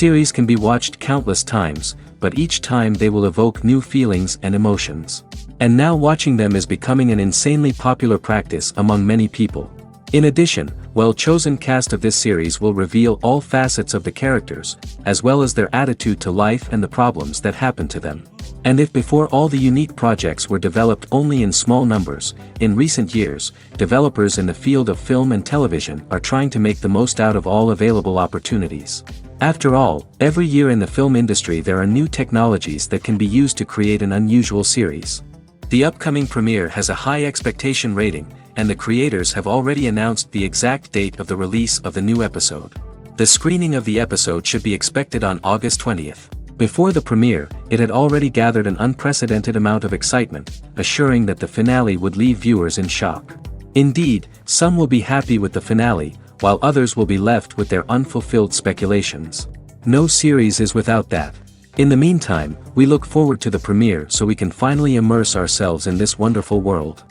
Series can be watched countless times, but each time they will evoke new feelings and emotions. And now watching them is becoming an insanely popular practice among many people. In addition, well-chosen cast of this series will reveal all facets of the characters, as well as their attitude to life and the problems that happen to them. And if before all the unique projects were developed only in small numbers, in recent years, developers in the field of film and television are trying to make the most out of all available opportunities. After all, every year in the film industry there are new technologies that can be used to create an unusual series. The upcoming premiere has a high expectation rating, and the creators have already announced the exact date of the release of the new episode. The screening of the episode should be expected on August 20th. Before the premiere, it had already gathered an unprecedented amount of excitement, assuring that the finale would leave viewers in shock. Indeed, some will be happy with the finale, while others will be left with their unfulfilled speculations. No series is without that. In the meantime, we look forward to the premiere so we can finally immerse ourselves in this wonderful world.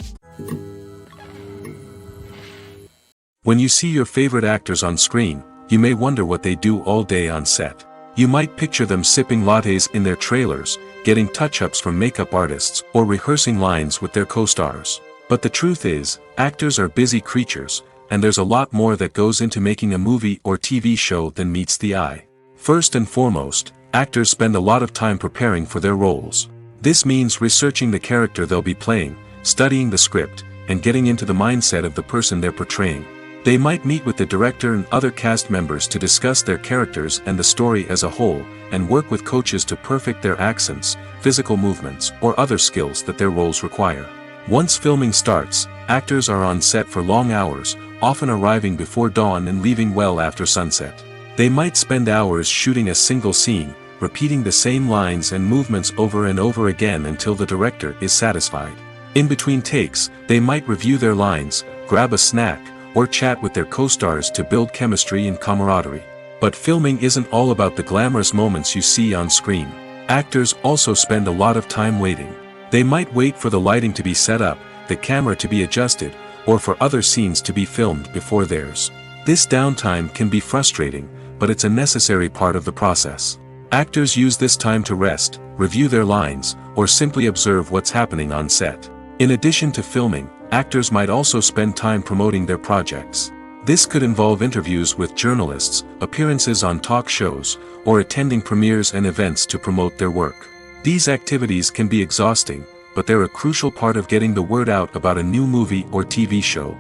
When you see your favorite actors on screen, you may wonder what they do all day on set. You might picture them sipping lattes in their trailers, getting touch-ups from makeup artists, or rehearsing lines with their co-stars. But the truth is, actors are busy creatures, and there's a lot more that goes into making a movie or TV show than meets the eye. First and foremost, actors spend a lot of time preparing for their roles. This means researching the character they'll be playing, studying the script, and getting into the mindset of the person they're portraying. They might meet with the director and other cast members to discuss their characters and the story as a whole, and work with coaches to perfect their accents, physical movements, or other skills that their roles require. Once filming starts, actors are on set for long hours, often arriving before dawn and leaving well after sunset. They might spend hours shooting a single scene, repeating the same lines and movements over and over again until the director is satisfied. In between takes, they might review their lines, grab a snack, or chat with their co-stars to build chemistry and camaraderie. But filming isn't all about the glamorous moments you see on screen. Actors also spend a lot of time waiting. They might wait for the lighting to be set up, the camera to be adjusted, or for other scenes to be filmed before theirs. This downtime can be frustrating, but it's a necessary part of the process. Actors use this time to rest, review their lines, or simply observe what's happening on set. In addition to filming, actors might also spend time promoting their projects. This could involve interviews with journalists, appearances on talk shows, or attending premieres and events to promote their work. These activities can be exhausting, but they're a crucial part of getting the word out about a new movie or TV show.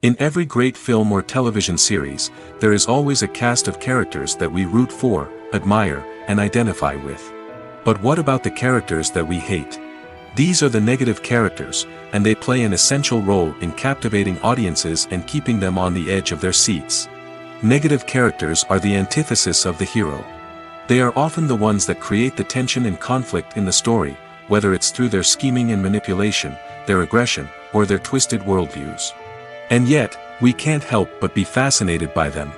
In every great film or television series, there is always a cast of characters that we root for, admire, and identify with. But what about the characters that we hate? These are the negative characters, and they play an essential role in captivating audiences and keeping them on the edge of their seats. Negative characters are the antithesis of the hero. They are often the ones that create the tension and conflict in the story, whether it's through their scheming and manipulation, their aggression, or their twisted worldviews. And yet, we can't help but be fascinated by them.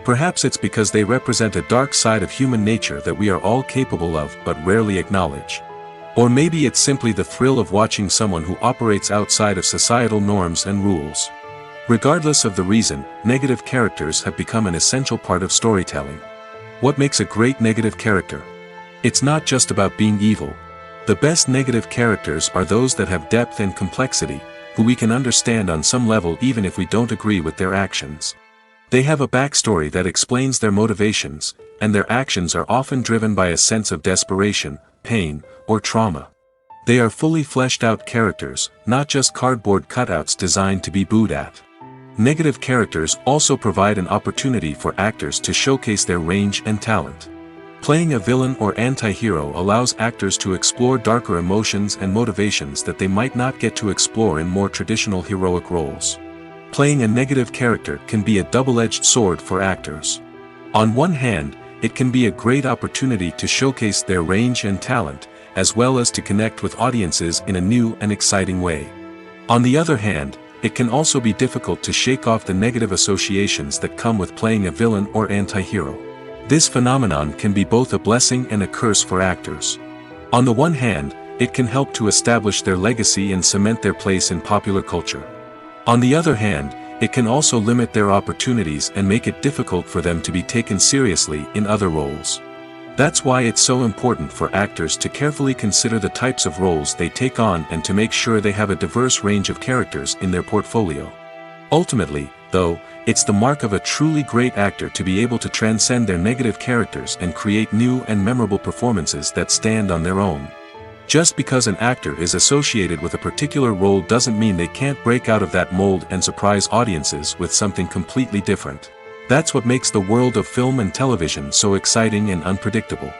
Perhaps it's because they represent a dark side of human nature that we are all capable of but rarely acknowledge. Or maybe it's simply the thrill of watching someone who operates outside of societal norms and rules. Regardless of the reason, negative characters have become an essential part of storytelling. What makes a great negative character? It's not just about being evil. The best negative characters are those that have depth and complexity, who we can understand on some level even if we don't agree with their actions. They have a backstory that explains their motivations, and their actions are often driven by a sense of desperation, pain, or trauma. They are fully fleshed out characters, not just cardboard cutouts designed to be booed at. Negative characters also provide an opportunity for actors to showcase their range and talent. Playing a villain or anti-hero allows actors to explore darker emotions and motivations that they might not get to explore in more traditional heroic roles. Playing a negative character can be a double-edged sword for actors. On one hand, it can be a great opportunity to showcase their range and talent, as well as to connect with audiences in a new and exciting way. On the other hand, it can also be difficult to shake off the negative associations that come with playing a villain or anti-hero. This phenomenon can be both a blessing and a curse for actors. On the one hand, it can help to establish their legacy and cement their place in popular culture. On the other hand, it can also limit their opportunities and make it difficult for them to be taken seriously in other roles. That's why it's so important for actors to carefully consider the types of roles they take on and to make sure they have a diverse range of characters in their portfolio. Ultimately, though, it's the mark of a truly great actor to be able to transcend their negative characters and create new and memorable performances that stand on their own. Just because an actor is associated with a particular role doesn't mean they can't break out of that mold and surprise audiences with something completely different. That's what makes the world of film and television so exciting and unpredictable.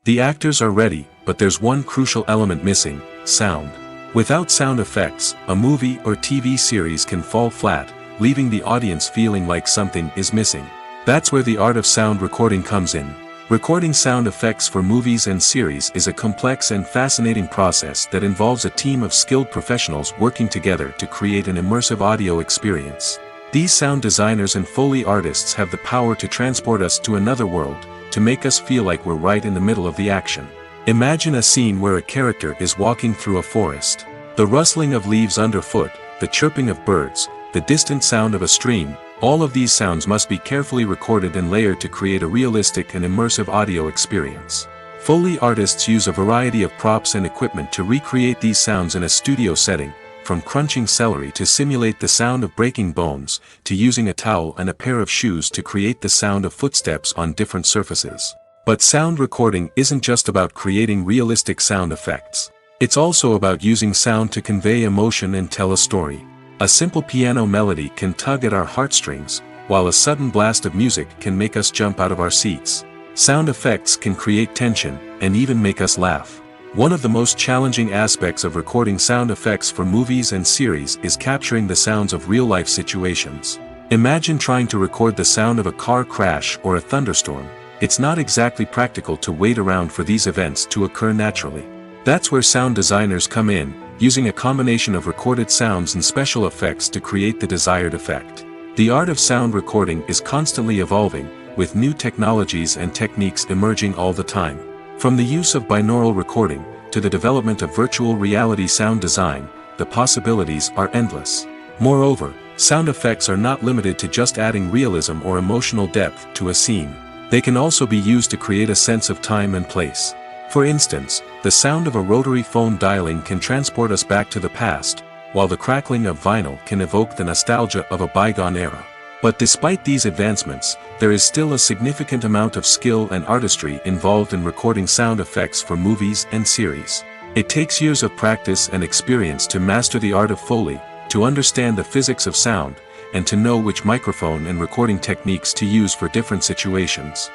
The actors are ready, but there's one crucial element missing: sound. Without sound effects, a movie or TV series can fall flat, leaving the audience feeling like something is missing. That's where the art of sound recording comes in. Recording sound effects for movies and series is a complex and fascinating process that involves a team of skilled professionals working together to create an immersive audio experience. These sound designers and Foley artists have the power to transport us to another world, to make us feel like we're right in the middle of the action. Imagine a scene where a character is walking through a forest. The rustling of leaves underfoot, the chirping of birds, the distant sound of a stream, all of these sounds must be carefully recorded and layered to create a realistic and immersive audio experience. Foley artists use a variety of props and equipment to recreate these sounds in a studio setting, from crunching celery to simulate the sound of breaking bones, to using a towel and a pair of shoes to create the sound of footsteps on different surfaces. But sound recording isn't just about creating realistic sound effects. It's also about using sound to convey emotion and tell a story. A simple piano melody can tug at our heartstrings, while a sudden blast of music can make us jump out of our seats. Sound effects can create tension, and even make us laugh. One of the most challenging aspects of recording sound effects for movies and series is capturing the sounds of real-life situations. Imagine trying to record the sound of a car crash or a thunderstorm. It's not exactly practical to wait around for these events to occur naturally. That's where sound designers come in, using a combination of recorded sounds and special effects to create the desired effect. The art of sound recording is constantly evolving, with new technologies and techniques emerging all the time. From the use of binaural recording, to the development of virtual reality sound design, the possibilities are endless. Moreover, sound effects are not limited to just adding realism or emotional depth to a scene. They can also be used to create a sense of time and place. For instance, the sound of a rotary phone dialing can transport us back to the past, while the crackling of vinyl can evoke the nostalgia of a bygone era. But despite these advancements, there is still a significant amount of skill and artistry involved in recording sound effects for movies and series. It takes years of practice and experience to master the art of Foley, to understand the physics of sound, and to know which microphone and recording techniques to use for different situations.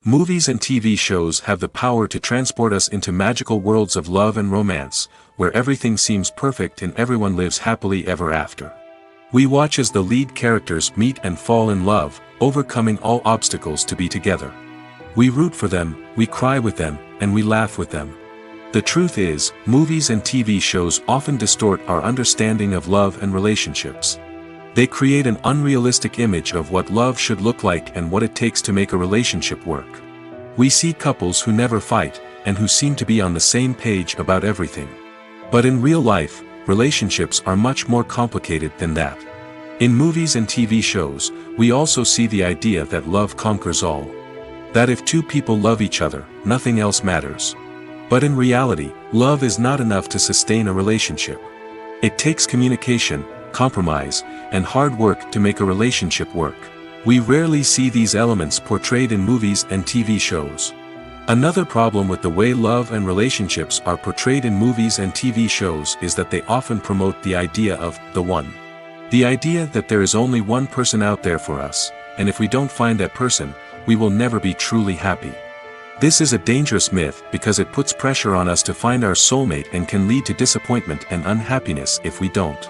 Movies and TV shows have the power to transport us into magical worlds of love and romance, where everything seems perfect and everyone lives happily ever after. We watch as the lead characters meet and fall in love, overcoming all obstacles to be together. We root for them, we cry with them, and we laugh with them. The truth is, movies and TV shows often distort our understanding of love and relationships. They create an unrealistic image of what love should look like and what it takes to make a relationship work. We see couples who never fight, and who seem to be on the same page about everything. But in real life, relationships are much more complicated than that. In movies and TV shows, we also see the idea that love conquers all. That if two people love each other, nothing else matters. But in reality, love is not enough to sustain a relationship. It takes communication, compromise, and hard work to make a relationship work. We rarely see these elements portrayed in movies and TV shows. Another problem with the way love and relationships are portrayed in movies and TV shows is that they often promote the idea of the one. The idea that there is only one person out there for us, and if we don't find that person, we will never be truly happy. This is a dangerous myth because it puts pressure on us to find our soulmate and can lead to disappointment and unhappiness if we don't.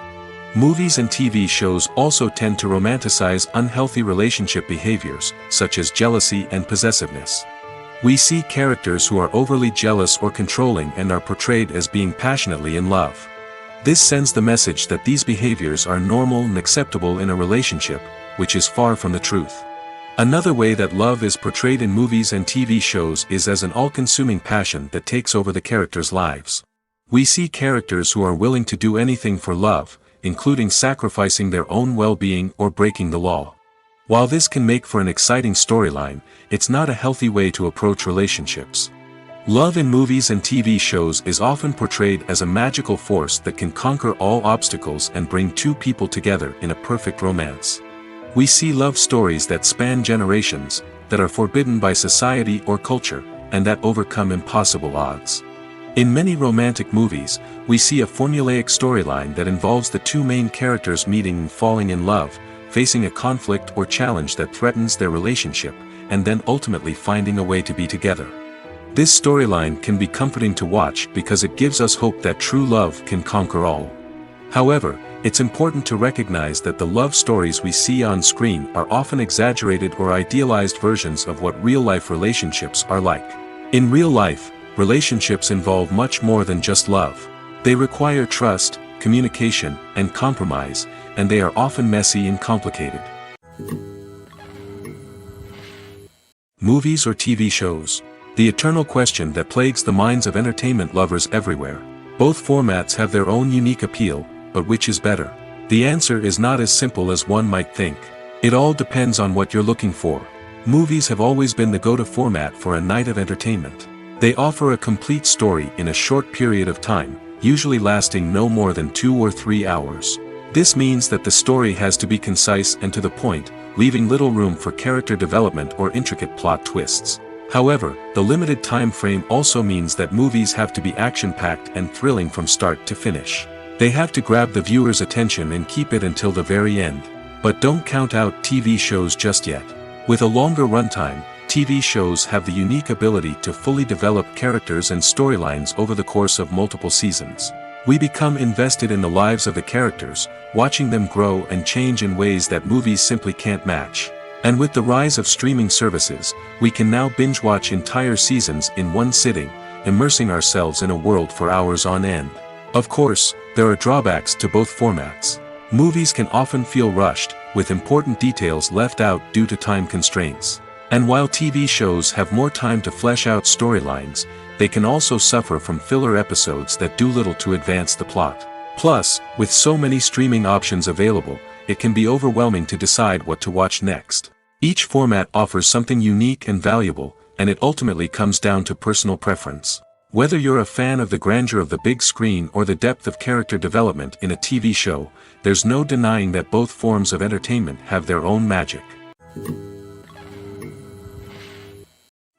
Movies and TV shows also tend to romanticize unhealthy relationship behaviors, such as jealousy and possessiveness. We see characters who are overly jealous or controlling and are portrayed as being passionately in love. This sends the message that these behaviors are normal and acceptable in a relationship, which is far from the truth. Another way that love is portrayed in movies and TV shows is as an all-consuming passion that takes over the characters' lives. We see characters who are willing to do anything for love, including sacrificing their own well-being or breaking the law. While this can make for an exciting storyline, it's not a healthy way to approach relationships. Love in movies and TV shows is often portrayed as a magical force that can conquer all obstacles and bring two people together in a perfect romance. We see love stories that span generations, that are forbidden by society or culture, and that overcome impossible odds. In many romantic movies, we see a formulaic storyline that involves the two main characters meeting and falling in love, facing a conflict or challenge that threatens their relationship, and then ultimately finding a way to be together. This storyline can be comforting to watch because it gives us hope that true love can conquer all. However, it's important to recognize that the love stories we see on screen are often exaggerated or idealized versions of what real-life relationships are like. In real life, relationships involve much more than just love. They require trust, communication, and compromise, and they are often messy and complicated. Movies or TV shows? The eternal question that plagues the minds of entertainment lovers everywhere. Both formats have their own unique appeal, but which is better? The answer is not as simple as one might think. It all depends on what you're looking for. Movies have always been the go-to format for a night of entertainment. They offer a complete story in a short period of time, usually lasting no more than 2 or 3 hours. This means that the story has to be concise and to the point, leaving little room for character development or intricate plot twists. However, the limited time frame also means that movies have to be action-packed and thrilling from start to finish. They have to grab the viewer's attention and keep it until the very end. But don't count out TV shows just yet. With a longer runtime, TV shows have the unique ability to fully develop characters and storylines over the course of multiple seasons. We become invested in the lives of the characters, watching them grow and change in ways that movies simply can't match. And with the rise of streaming services, we can now binge-watch entire seasons in one sitting, immersing ourselves in a world for hours on end. Of course, there are drawbacks to both formats. Movies can often feel rushed, with important details left out due to time constraints. And while TV shows have more time to flesh out storylines, they can also suffer from filler episodes that do little to advance the plot. Plus, with so many streaming options available, it can be overwhelming to decide what to watch next. Each format offers something unique and valuable, and it ultimately comes down to personal preference. Whether you're a fan of the grandeur of the big screen or the depth of character development in a TV show, there's no denying that both forms of entertainment have their own magic.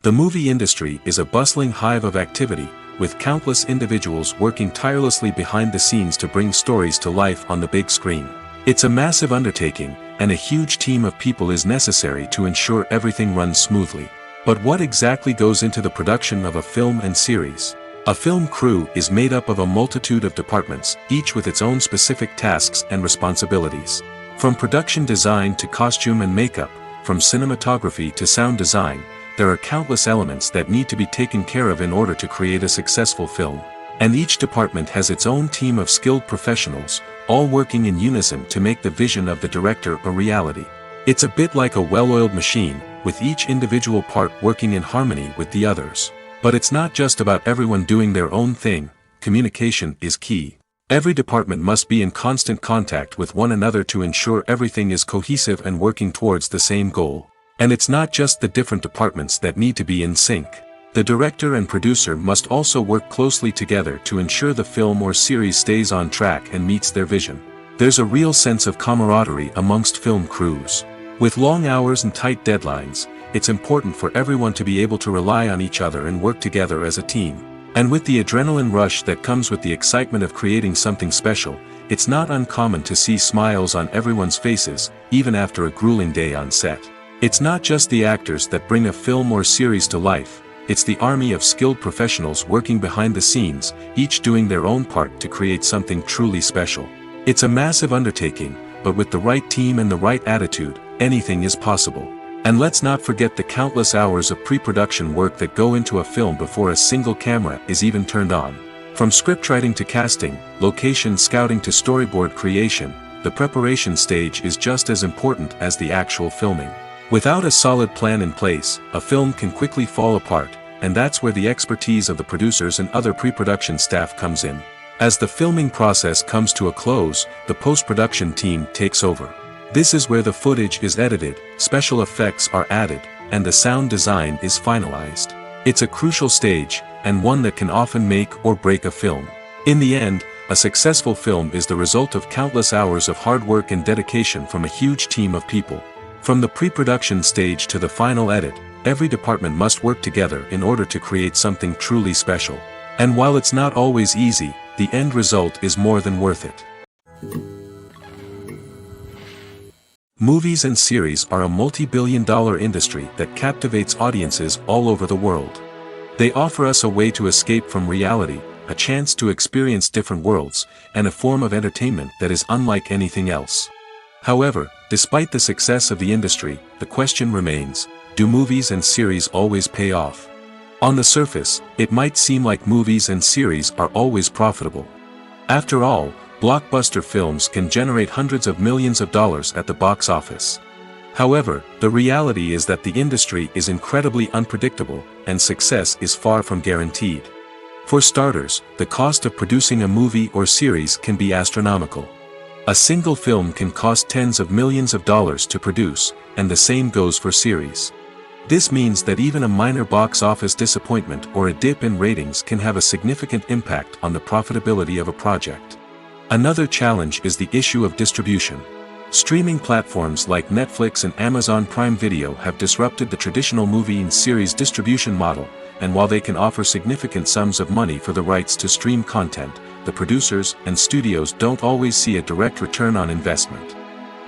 The movie industry is a bustling hive of activity, with countless individuals working tirelessly behind the scenes to bring stories to life on the big screen. It's a massive undertaking, and a huge team of people is necessary to ensure everything runs smoothly. But what exactly goes into the production of a film and series? A film crew is made up of a multitude of departments, each with its own specific tasks and responsibilities. From production design to costume and makeup, from cinematography to sound design, there are countless elements that need to be taken care of in order to create a successful film. And each department has its own team of skilled professionals, all working in unison to make the vision of the director a reality. It's a bit like a well-oiled machine, with each individual part working in harmony with the others. But it's not just about everyone doing their own thing. Communication is key. Every department must be in constant contact with one another to ensure everything is cohesive and working towards the same goal. And it's not just the different departments that need to be in sync. The director and producer must also work closely together to ensure the film or series stays on track and meets their vision. There's a real sense of camaraderie amongst film crews. With long hours and tight deadlines, it's important for everyone to be able to rely on each other and work together as a team. And with the adrenaline rush that comes with the excitement of creating something special, it's not uncommon to see smiles on everyone's faces, even after a grueling day on set. It's not just the actors that bring a film or series to life, it's the army of skilled professionals working behind the scenes, each doing their own part to create something truly special. It's a massive undertaking, but with the right team and the right attitude, anything is possible. And let's not forget the countless hours of pre-production work that go into a film before a single camera is even turned on. From scriptwriting to casting, location scouting to storyboard creation, the preparation stage is just as important as the actual filming. Without a solid plan in place, a film can quickly fall apart, and that's where the expertise of the producers and other pre-production staff comes in. As the filming process comes to a close, the post-production team takes over. This is where the footage is edited, special effects are added, and the sound design is finalized. It's a crucial stage, and one that can often make or break a film. In the end, a successful film is the result of countless hours of hard work and dedication from a huge team of people. From the pre-production stage to the final edit, every department must work together in order to create something truly special. And while it's not always easy, the end result is more than worth it. Movies and series are a multi-billion-dollar industry that captivates audiences all over the world. They offer us a way to escape from reality, a chance to experience different worlds, and a form of entertainment that is unlike anything else. However, despite the success of the industry, the question remains, do movies and series always pay off? On the surface, it might seem like movies and series are always profitable. After all, blockbuster films can generate hundreds of millions of dollars at the box office. However, the reality is that the industry is incredibly unpredictable, and success is far from guaranteed. For starters, the cost of producing a movie or series can be astronomical. A single film can cost tens of millions of dollars to produce, and the same goes for series. This means that even a minor box office disappointment or a dip in ratings can have a significant impact on the profitability of a project. Another challenge is the issue of distribution. Streaming platforms like Netflix and Amazon Prime Video have disrupted the traditional movie and series distribution model, and while they can offer significant sums of money for the rights to stream content, the producers and studios don't always see a direct return on investment.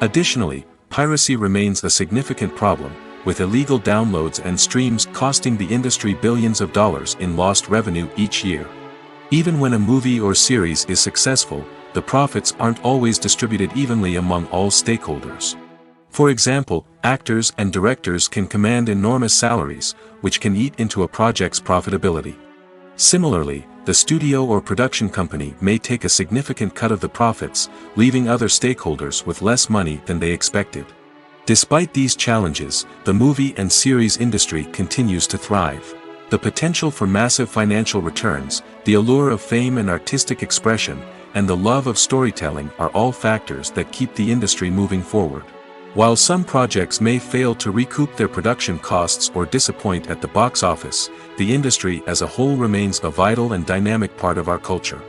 Additionally, piracy remains a significant problem, with illegal downloads and streams costing the industry billions of dollars in lost revenue each year. Even when a movie or series is successful, the profits aren't always distributed evenly among all stakeholders. For example, actors and directors can command enormous salaries, which can eat into a project's profitability. Similarly, the studio or production company may take a significant cut of the profits, leaving other stakeholders with less money than they expected. Despite these challenges, the movie and series industry continues to thrive. The potential for massive financial returns, the allure of fame and artistic expression, and the love of storytelling are all factors that keep the industry moving forward. While some projects may fail to recoup their production costs or disappoint at the box office, the industry as a whole remains a vital and dynamic part of our culture.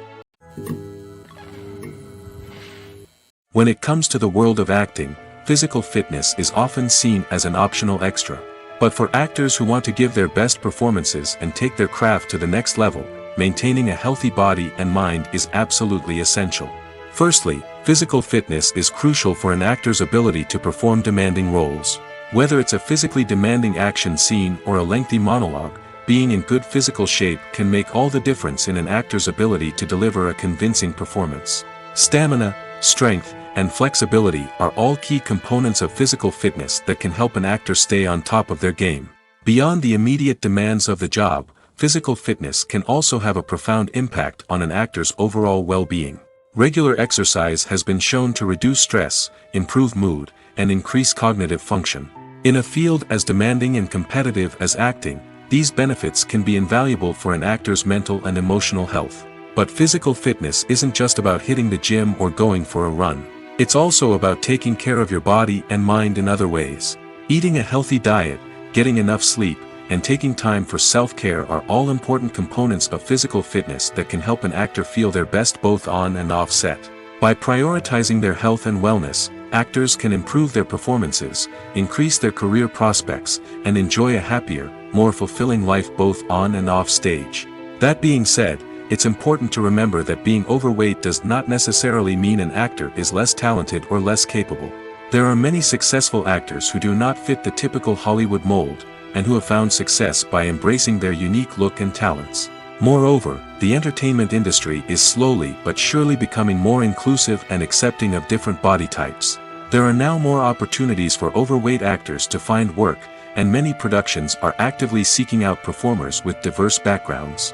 When it comes to the world of acting, physical fitness is often seen as an optional extra. But for actors who want to give their best performances and take their craft to the next level, maintaining a healthy body and mind is absolutely essential. Firstly, physical fitness is crucial for an actor's ability to perform demanding roles. Whether it's a physically demanding action scene or a lengthy monologue, being in good physical shape can make all the difference in an actor's ability to deliver a convincing performance. Stamina, strength, and flexibility are all key components of physical fitness that can help an actor stay on top of their game. Beyond the immediate demands of the job, physical fitness can also have a profound impact on an actor's overall well-being. Regular exercise has been shown to reduce stress, improve mood, and increase cognitive function. In a field as demanding and competitive as acting, these benefits can be invaluable for an actor's mental and emotional health. But physical fitness isn't just about hitting the gym or going for a run. It's also about taking care of your body and mind in other ways. Eating a healthy diet, getting enough sleep, and taking time for self-care are all important components of physical fitness that can help an actor feel their best both on and off set. By prioritizing their health and wellness, actors can improve their performances, increase their career prospects, and enjoy a happier, more fulfilling life both on and off stage. That being said, it's important to remember that being overweight does not necessarily mean an actor is less talented or less capable. There are many successful actors who do not fit the typical Hollywood mold, and who have found success by embracing their unique look and talents. Moreover, the entertainment industry is slowly but surely becoming more inclusive and accepting of different body types. There are now more opportunities for overweight actors to find work, and many productions are actively seeking out performers with diverse backgrounds.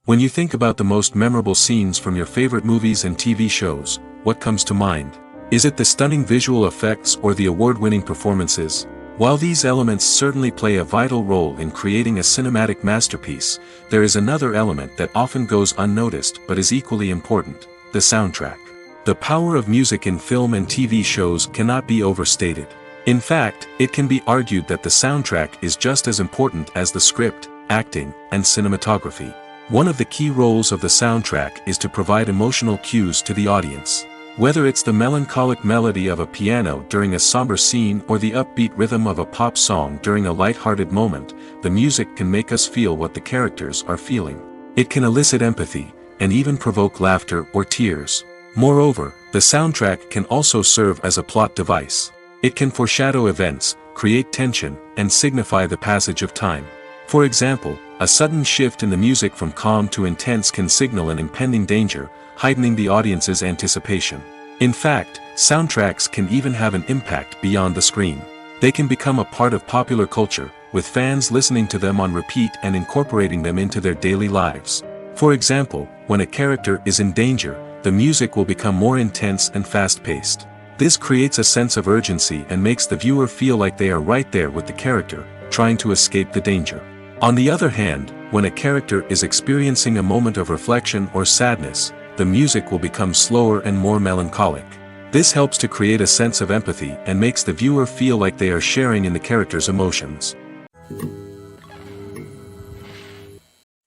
When you think about the most memorable scenes from your favorite movies and TV shows, what comes to mind? Is it the stunning visual effects or the award-winning performances? While these elements certainly play a vital role in creating a cinematic masterpiece, there is another element that often goes unnoticed but is equally important: the soundtrack. The power of music in film and TV shows cannot be overstated. In fact, it can be argued that the soundtrack is just as important as the script, acting, and cinematography. One of the key roles of the soundtrack is to provide emotional cues to the audience. Whether it's the melancholic melody of a piano during a somber scene or the upbeat rhythm of a pop song during a light-hearted moment, the music can make us feel what the characters are feeling. It can elicit empathy, and even provoke laughter or tears. Moreover, the soundtrack can also serve as a plot device. It can foreshadow events, create tension, and signify the passage of time. For example, a sudden shift in the music from calm to intense can signal an impending danger, heightening the audience's anticipation. In fact, soundtracks can even have an impact beyond the screen. They can become a part of popular culture, with fans listening to them on repeat and incorporating them into their daily lives. For example, when a character is in danger, the music will become more intense and fast-paced. This creates a sense of urgency and makes the viewer feel like they are right there with the character, trying to escape the danger. On the other hand, when a character is experiencing a moment of reflection or sadness, the music will become slower and more melancholic. This helps to create a sense of empathy and makes the viewer feel like they are sharing in the character's emotions.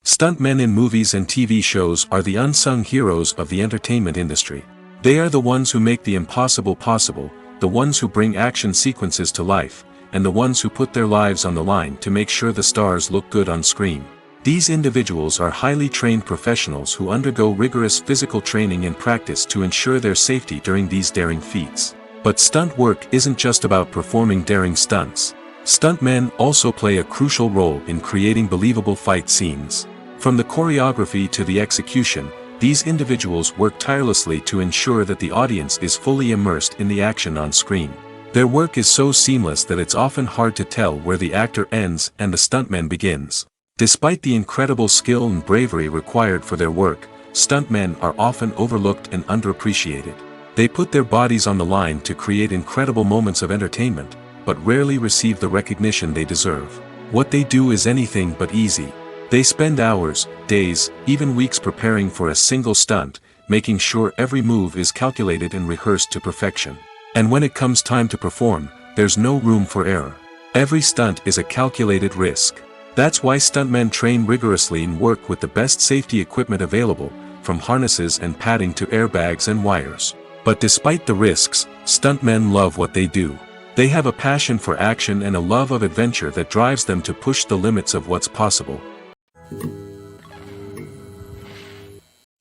Stuntmen in movies and TV shows are the unsung heroes of the entertainment industry. They are the ones who make the impossible possible, the ones who bring action sequences to life, and the ones who put their lives on the line to make sure the stars look good on screen. These individuals are highly trained professionals who undergo rigorous physical training and practice to ensure their safety during these daring feats. But stunt work isn't just about performing daring stunts. Stuntmen also play a crucial role in creating believable fight scenes. From the choreography to the execution, these individuals work tirelessly to ensure that the audience is fully immersed in the action on screen. Their work is so seamless that it's often hard to tell where the actor ends and the stuntman begins. Despite the incredible skill and bravery required for their work, stuntmen are often overlooked and underappreciated. They put their bodies on the line to create incredible moments of entertainment, but rarely receive the recognition they deserve. What they do is anything but easy. They spend hours, days, even weeks preparing for a single stunt, making sure every move is calculated and rehearsed to perfection. And when it comes time to perform, there's no room for error. Every stunt is a calculated risk. That's why stuntmen train rigorously and work with the best safety equipment available, from harnesses and padding to airbags and wires. But despite the risks, stuntmen love what they do. They have a passion for action and a love of adventure that drives them to push the limits of what's possible.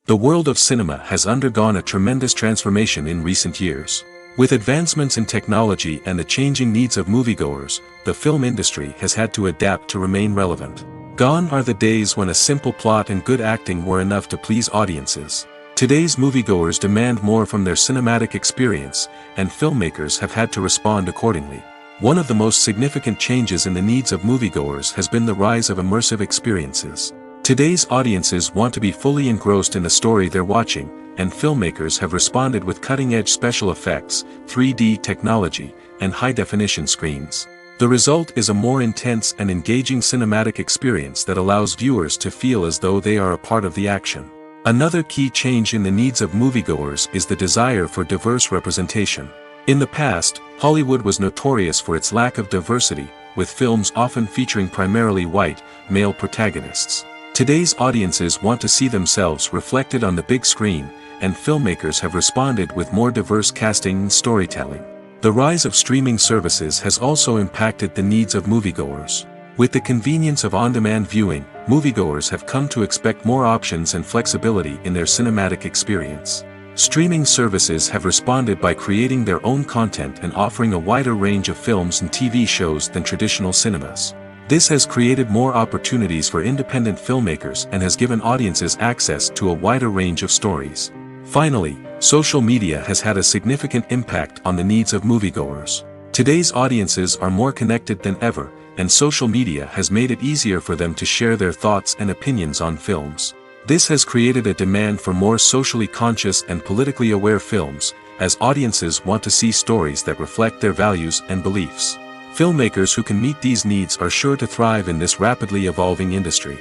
The world of cinema has undergone a tremendous transformation in recent years. With advancements in technology and the changing needs of moviegoers, the film industry has had to adapt to remain relevant. Gone are the days when a simple plot and good acting were enough to please audiences. Today's moviegoers demand more from their cinematic experience, and filmmakers have had to respond accordingly. One of the most significant changes in the needs of moviegoers has been the rise of immersive experiences. Today's audiences want to be fully engrossed in the story they're watching, and filmmakers have responded with cutting-edge special effects, 3D technology, and high-definition screens. The result is a more intense and engaging cinematic experience that allows viewers to feel as though they are a part of the action. Another key change in the needs of moviegoers is the desire for diverse representation. In the past, Hollywood was notorious for its lack of diversity, with films often featuring primarily white, male protagonists. Today's audiences want to see themselves reflected on the big screen, and filmmakers have responded with more diverse casting and storytelling. The rise of streaming services has also impacted the needs of moviegoers. With the convenience of on-demand viewing, moviegoers have come to expect more options and flexibility in their cinematic experience. Streaming services have responded by creating their own content and offering a wider range of films and TV shows than traditional cinemas. This has created more opportunities for independent filmmakers and has given audiences access to a wider range of stories. Finally, social media has had a significant impact on the needs of moviegoers. Today's audiences are more connected than ever, and social media has made it easier for them to share their thoughts and opinions on films. This has created a demand for more socially conscious and politically aware films, as audiences want to see stories that reflect their values and beliefs. Filmmakers who can meet these needs are sure to thrive in this rapidly evolving industry.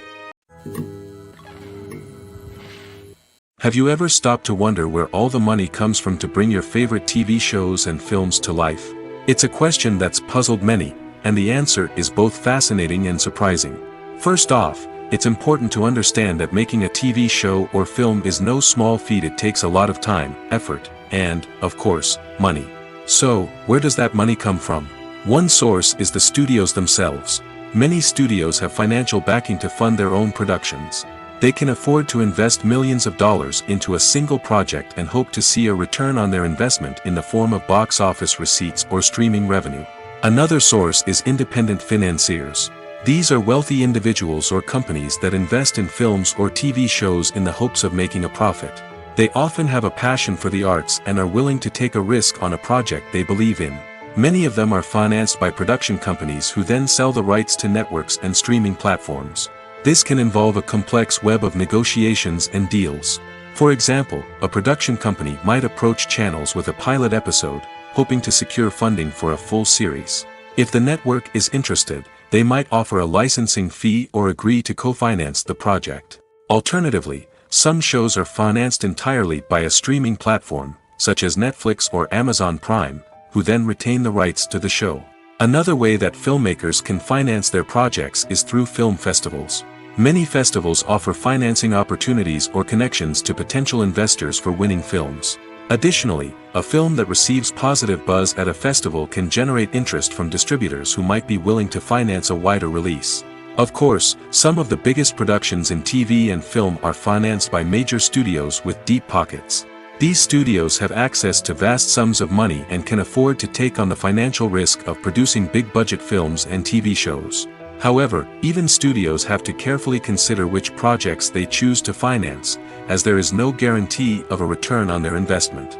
Have you ever stopped to wonder where all the money comes from to bring your favorite TV shows and films to life? It's a question that's puzzled many, and the answer is both fascinating and surprising. First off, it's important to understand that making a TV show or film is no small feat. It takes a lot of time, effort, and, of course, money. So, where does that money come from? One source is the studios themselves. Many studios have financial backing to fund their own productions. They can afford to invest millions of dollars into a single project and hope to see a return on their investment in the form of box office receipts or streaming revenue. Another source is independent financiers. These are wealthy individuals or companies that invest in films or TV shows in the hopes of making a profit. They often have a passion for the arts and are willing to take a risk on a project they believe in. Many of them are financed by production companies who then sell the rights to networks and streaming platforms. This can involve a complex web of negotiations and deals. For example, a production company might approach channels with a pilot episode, hoping to secure funding for a full series. If the network is interested, they might offer a licensing fee or agree to co-finance the project. Alternatively, some shows are financed entirely by a streaming platform, such as Netflix or Amazon Prime, who then retain the rights to the show. Another way that filmmakers can finance their projects is through film festivals. Many festivals offer financing opportunities or connections to potential investors for winning films. Additionally, a film that receives positive buzz at a festival can generate interest from distributors who might be willing to finance a wider release. Of course, some of the biggest productions in TV and film are financed by major studios with deep pockets. These studios have access to vast sums of money and can afford to take on the financial risk of producing big-budget films and TV shows. However, even studios have to carefully consider which projects they choose to finance, as there is no guarantee of a return on their investment.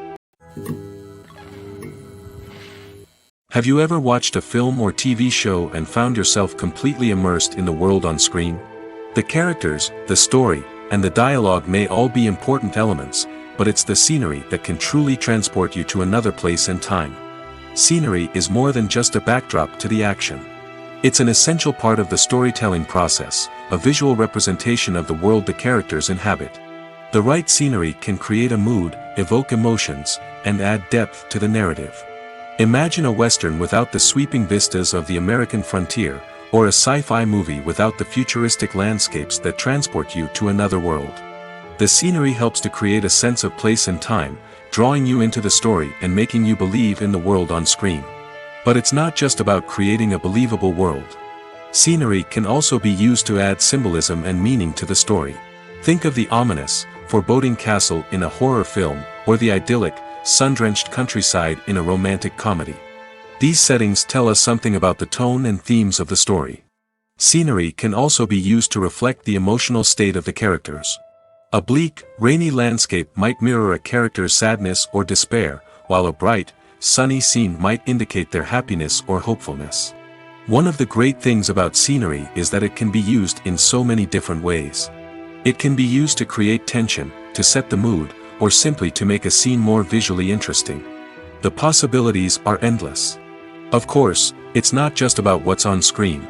Have you ever watched a film or TV show and found yourself completely immersed in the world on screen? The characters, the story, and the dialogue may all be important elements, but it's the scenery that can truly transport you to another place and time. Scenery is more than just a backdrop to the action. It's an essential part of the storytelling process, a visual representation of the world the characters inhabit. The right scenery can create a mood, evoke emotions, and add depth to the narrative. Imagine a Western without the sweeping vistas of the American frontier, or a sci-fi movie without the futuristic landscapes that transport you to another world. The scenery helps to create a sense of place and time, drawing you into the story and making you believe in the world on screen. But it's not just about creating a believable world. Scenery can also be used to add symbolism and meaning to the story. Think of the ominous, foreboding castle in a horror film, or the idyllic, sun-drenched countryside in a romantic comedy. These settings tell us something about the tone and themes of the story. Scenery can also be used to reflect the emotional state of the characters. A bleak, rainy landscape might mirror a character's sadness or despair, while a bright, sunny scene might indicate their happiness or hopefulness. One of the great things about scenery is that it can be used in so many different ways. It can be used to create tension, to set the mood, or simply to make a scene more visually interesting. The possibilities are endless. Of course, it's not just about what's on screen.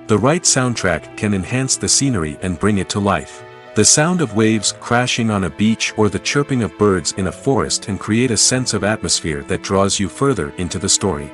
The right soundtrack can enhance the scenery and bring it to life. The sound of waves crashing on a beach or the chirping of birds in a forest can create a sense of atmosphere that draws you further into the story.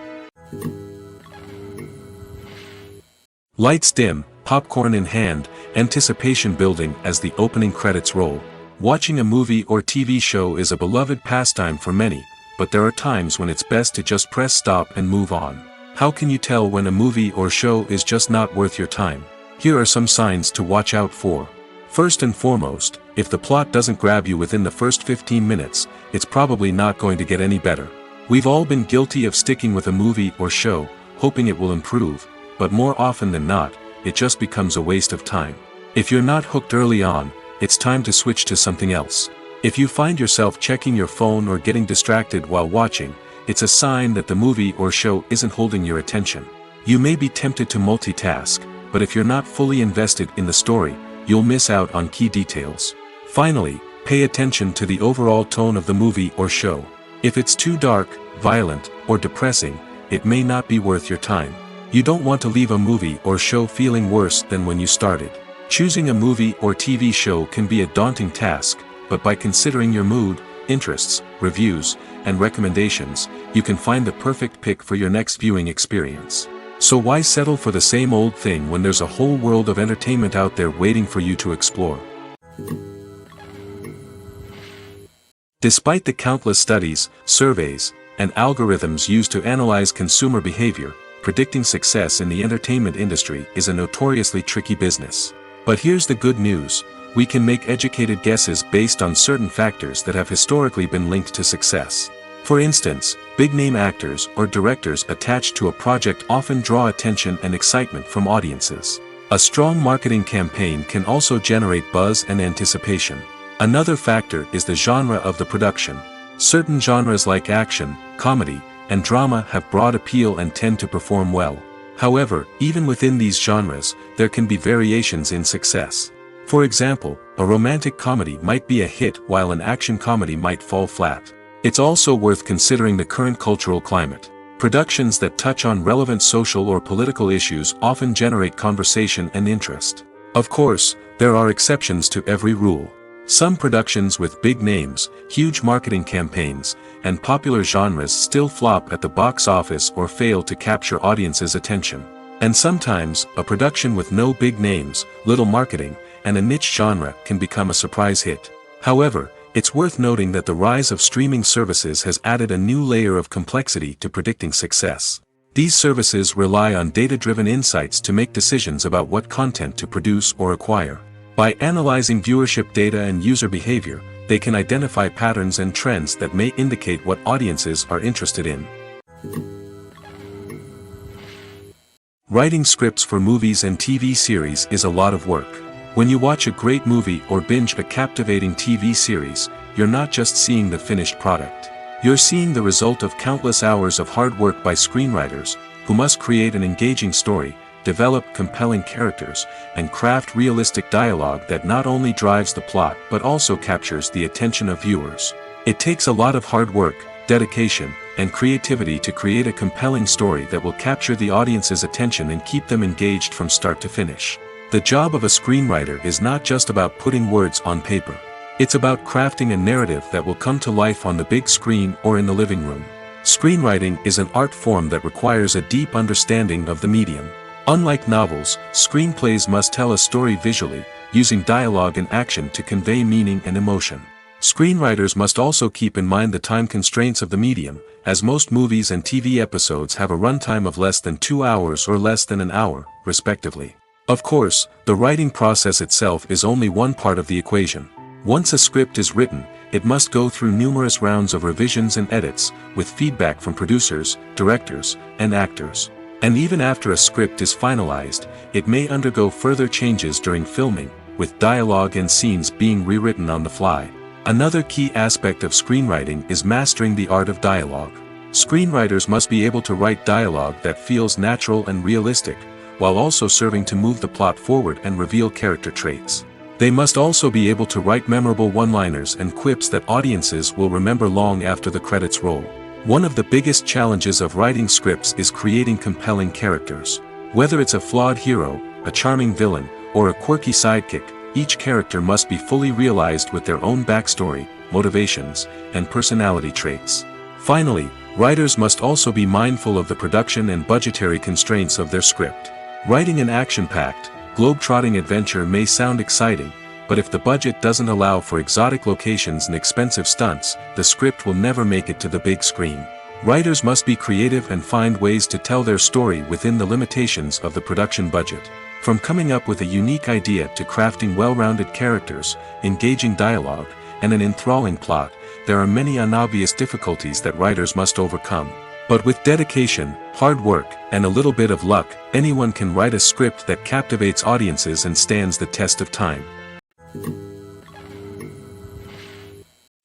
Lights dim, popcorn in hand, anticipation building as the opening credits roll. Watching a movie or TV show is a beloved pastime for many, but there are times when it's best to just press stop and move on. How can you tell when a movie or show is just not worth your time? Here are some signs to watch out for. First and foremost, if the plot doesn't grab you within the first 15 minutes, it's probably not going to get any better. We've all been guilty of sticking with a movie or show, hoping it will improve, but more often than not, it just becomes a waste of time. If you're not hooked early on, it's time to switch to something else. If you find yourself checking your phone or getting distracted while watching, it's a sign that the movie or show isn't holding your attention. You may be tempted to multitask, but if you're not fully invested in the story, you'll miss out on key details. Finally, pay attention to the overall tone of the movie or show. If it's too dark, violent, or depressing, it may not be worth your time. You don't want to leave a movie or show feeling worse than when you started. Choosing a movie or TV show can be a daunting task, but by considering your mood, interests, reviews, and recommendations, you can find the perfect pick for your next viewing experience. So why settle for the same old thing when there's a whole world of entertainment out there waiting for you to explore? Despite the countless studies, surveys, and algorithms used to analyze consumer behavior, predicting success in the entertainment industry is a notoriously tricky business. But here's the good news: we can make educated guesses based on certain factors that have historically been linked to success. For instance, big-name actors or directors attached to a project often draw attention and excitement from audiences. A strong marketing campaign can also generate buzz and anticipation. Another factor is the genre of the production. Certain genres like action, comedy, and drama have broad appeal and tend to perform well. However, even within these genres, there can be variations in success. For example, a romantic comedy might be a hit while an action comedy might fall flat. It's also worth considering the current cultural climate. Productions that touch on relevant social or political issues often generate conversation and interest. Of course, there are exceptions to every rule. Some productions with big names, huge marketing campaigns, and popular genres still flop at the box office or fail to capture audiences' attention. And sometimes, a production with no big names, little marketing, and a niche genre can become a surprise hit. However, it's worth noting that the rise of streaming services has added a new layer of complexity to predicting success. These services rely on data-driven insights to make decisions about what content to produce or acquire. By analyzing viewership data and user behavior, they can identify patterns and trends that may indicate what audiences are interested in. Writing scripts for movies and TV series is a lot of work. When you watch a great movie or binge a captivating TV series, you're not just seeing the finished product. You're seeing the result of countless hours of hard work by screenwriters, who must create an engaging story, develop compelling characters, and craft realistic dialogue that not only drives the plot but also captures the attention of viewers. It takes a lot of hard work, dedication, and creativity to create a compelling story that will capture the audience's attention and keep them engaged from start to finish. The job of a screenwriter is not just about putting words on paper. It's about crafting a narrative that will come to life on the big screen or in the living room. Screenwriting is an art form that requires a deep understanding of the medium. Unlike novels, screenplays must tell a story visually, using dialogue and action to convey meaning and emotion. Screenwriters must also keep in mind the time constraints of the medium, as most movies and TV episodes have a runtime of less than 2 hours or less than an hour, respectively. Of course, the writing process itself is only one part of the equation. Once a script is written, it must go through numerous rounds of revisions and edits, with feedback from producers, directors, and actors. And even after a script is finalized, it may undergo further changes during filming, with dialogue and scenes being rewritten on the fly. Another key aspect of screenwriting is mastering the art of dialogue. Screenwriters must be able to write dialogue that feels natural and realistic, while also serving to move the plot forward and reveal character traits. They must also be able to write memorable one-liners and quips that audiences will remember long after the credits roll. One of the biggest challenges of writing scripts is creating compelling characters. Whether it's a flawed hero, a charming villain, or a quirky sidekick, each character must be fully realized with their own backstory, motivations, and personality traits. Finally, writers must also be mindful of the production and budgetary constraints of their script. Writing an action-packed, globe-trotting adventure may sound exciting, but if the budget doesn't allow for exotic locations and expensive stunts, the script will never make it to the big screen. Writers must be creative and find ways to tell their story within the limitations of the production budget. From coming up with a unique idea to crafting well-rounded characters, engaging dialogue, and an enthralling plot, there are many unobvious difficulties that writers must overcome. But with dedication, hard work, and a little bit of luck, anyone can write a script that captivates audiences and stands the test of time.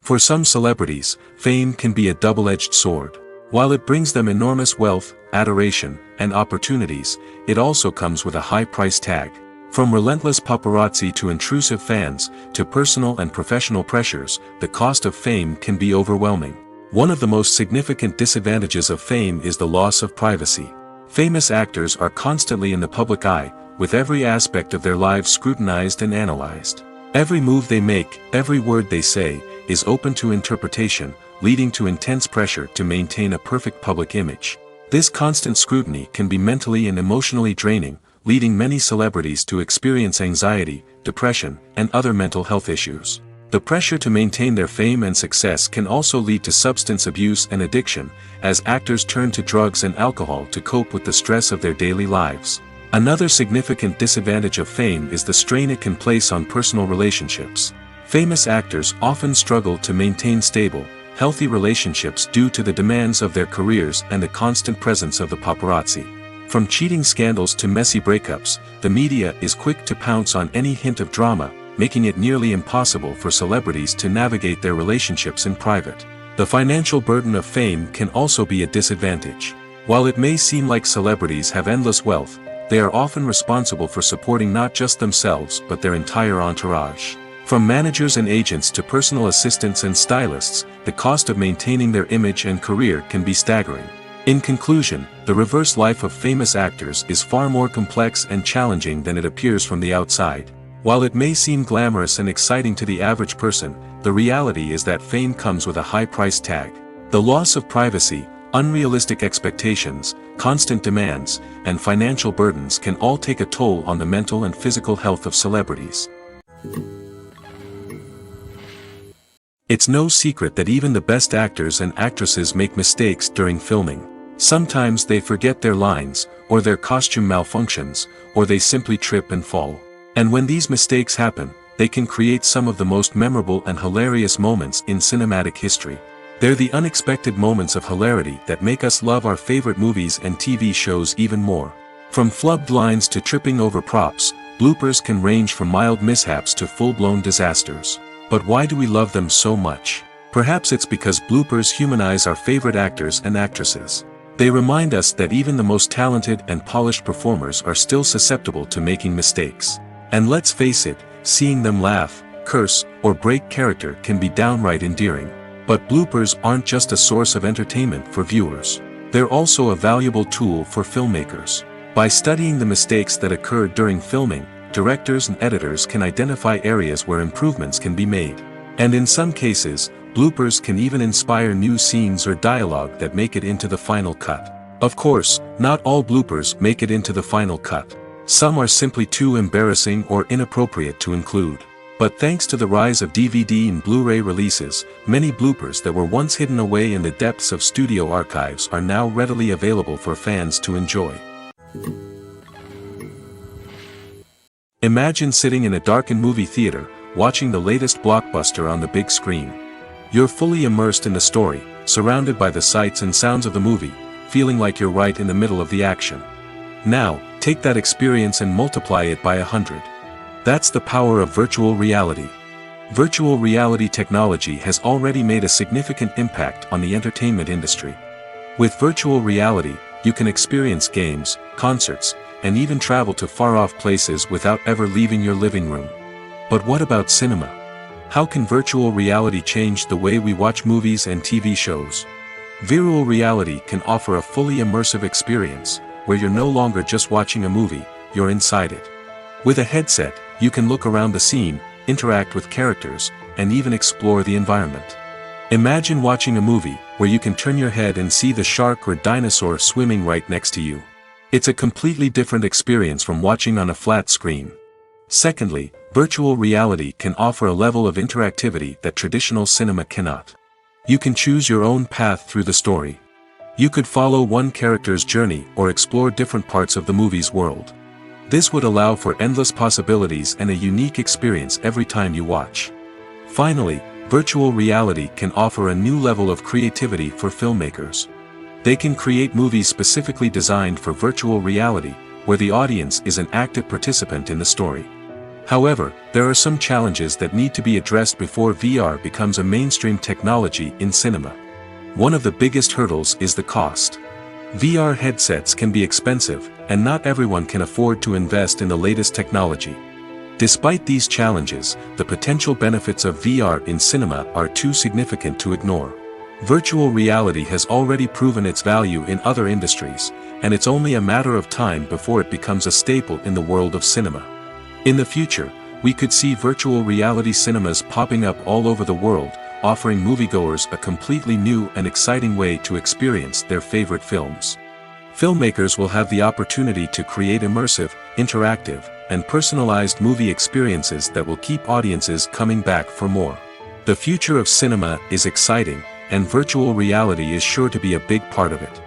For some celebrities, fame can be a double-edged sword. While it brings them enormous wealth, adoration, and opportunities, it also comes with a high price tag. From relentless paparazzi to intrusive fans, to personal and professional pressures, the cost of fame can be overwhelming. One of the most significant disadvantages of fame is the loss of privacy. Famous actors are constantly in the public eye, with every aspect of their lives scrutinized and analyzed. Every move they make, every word they say, is open to interpretation, leading to intense pressure to maintain a perfect public image. This constant scrutiny can be mentally and emotionally draining, leading many celebrities to experience anxiety, depression, and other mental health issues. The pressure to maintain their fame and success can also lead to substance abuse and addiction, as actors turn to drugs and alcohol to cope with the stress of their daily lives. Another significant disadvantage of fame is the strain it can place on personal relationships. Famous actors often struggle to maintain stable, healthy relationships due to the demands of their careers and the constant presence of the paparazzi. From cheating scandals to messy breakups, the media is quick to pounce on any hint of drama, making it nearly impossible for celebrities to navigate their relationships in private. The financial burden of fame can also be a disadvantage. While it may seem like celebrities have endless wealth, they are often responsible for supporting not just themselves but their entire entourage. From managers and agents to personal assistants and stylists, the cost of maintaining their image and career can be staggering. In conclusion, the reverse life of famous actors is far more complex and challenging than it appears from the outside. While it may seem glamorous and exciting to the average person, the reality is that fame comes with a high price tag. The loss of privacy, unrealistic expectations, constant demands, and financial burdens can all take a toll on the mental and physical health of celebrities. It's no secret that even the best actors and actresses make mistakes during filming. Sometimes they forget their lines, or their costume malfunctions, or they simply trip and fall. And when these mistakes happen, they can create some of the most memorable and hilarious moments in cinematic history. They're the unexpected moments of hilarity that make us love our favorite movies and TV shows even more. From flubbed lines to tripping over props, bloopers can range from mild mishaps to full-blown disasters. But why do we love them so much? Perhaps it's because bloopers humanize our favorite actors and actresses. They remind us that even the most talented and polished performers are still susceptible to making mistakes. And let's face it, seeing them laugh, curse, or break character can be downright endearing. But bloopers aren't just a source of entertainment for viewers. They're also a valuable tool for filmmakers. By studying the mistakes that occurred during filming, directors and editors can identify areas where improvements can be made. And in some cases, bloopers can even inspire new scenes or dialogue that make it into the final cut. Of course, not all bloopers make it into the final cut. Some are simply too embarrassing or inappropriate to include. But thanks to the rise of DVD and Blu-ray releases, many bloopers that were once hidden away in the depths of studio archives are now readily available for fans to enjoy. Imagine sitting in a darkened movie theater, watching the latest blockbuster on the big screen. You're fully immersed in the story, surrounded by the sights and sounds of the movie, feeling like you're right in the middle of the action. Now, take that experience and multiply it by 100. That's the power of virtual reality. Virtual reality technology has already made a significant impact on the entertainment industry. With virtual reality, you can experience games, concerts, and even travel to far-off places without ever leaving your living room. But what about cinema? How can virtual reality change the way we watch movies and TV shows? Virtual reality can offer a fully immersive experience, where you're no longer just watching a movie, you're inside it. With a headset, you can look around the scene, interact with characters, and even explore the environment. Imagine watching a movie where you can turn your head and see the shark or dinosaur swimming right next to you. It's a completely different experience from watching on a flat screen. Secondly, virtual reality can offer a level of interactivity that traditional cinema cannot. You can choose your own path through the story. You could follow one character's journey or explore different parts of the movie's world. This would allow for endless possibilities and a unique experience every time you watch. Finally, virtual reality can offer a new level of creativity for filmmakers. They can create movies specifically designed for virtual reality, where the audience is an active participant in the story. However, there are some challenges that need to be addressed before VR becomes a mainstream technology in cinema. One of the biggest hurdles is the cost. VR headsets can be expensive, and not everyone can afford to invest in the latest technology. Despite these challenges, the potential benefits of VR in cinema are too significant to ignore. Virtual reality has already proven its value in other industries, and it's only a matter of time before it becomes a staple in the world of cinema. In the future, we could see virtual reality cinemas popping up all over the world, offering moviegoers a completely new and exciting way to experience their favorite films. Filmmakers will have the opportunity to create immersive, interactive, and personalized movie experiences that will keep audiences coming back for more. The future of cinema is exciting, and virtual reality is sure to be a big part of it.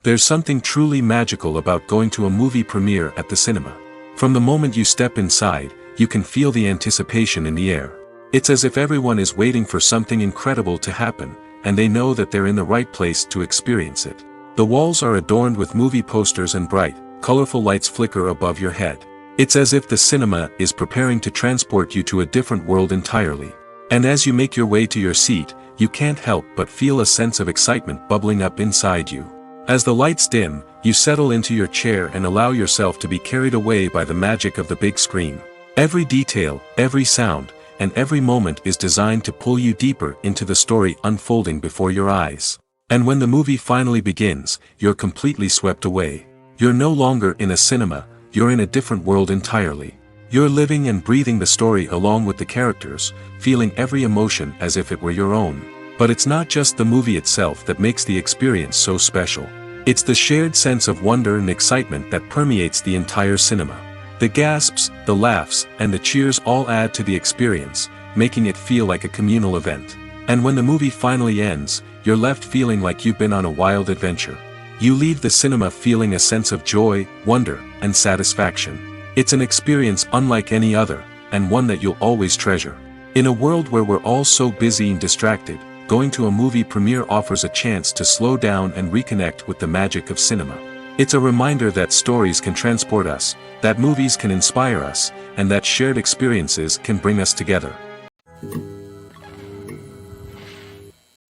There's something truly magical about going to a movie premiere at the cinema. From the moment you step inside, you can feel the anticipation in the air. It's as if everyone is waiting for something incredible to happen, and they know that they're in the right place to experience it. The walls are adorned with movie posters and bright, colorful lights flicker above your head. It's as if the cinema is preparing to transport you to a different world entirely. And as you make your way to your seat, you can't help but feel a sense of excitement bubbling up inside you. As the lights dim, you settle into your chair and allow yourself to be carried away by the magic of the big screen. Every detail, every sound, and every moment is designed to pull you deeper into the story unfolding before your eyes. And when the movie finally begins, you're completely swept away. You're no longer in a cinema, you're in a different world entirely. You're living and breathing the story along with the characters, feeling every emotion as if it were your own. But it's not just the movie itself that makes the experience so special. It's the shared sense of wonder and excitement that permeates the entire cinema. The gasps, the laughs, and the cheers all add to the experience, making it feel like a communal event. And when the movie finally ends, you're left feeling like you've been on a wild adventure. You leave the cinema feeling a sense of joy, wonder, and satisfaction. It's an experience unlike any other, and one that you'll always treasure. In a world where we're all so busy and distracted, going to a movie premiere offers a chance to slow down and reconnect with the magic of cinema. It's a reminder that stories can transport us, that movies can inspire us, and that shared experiences can bring us together.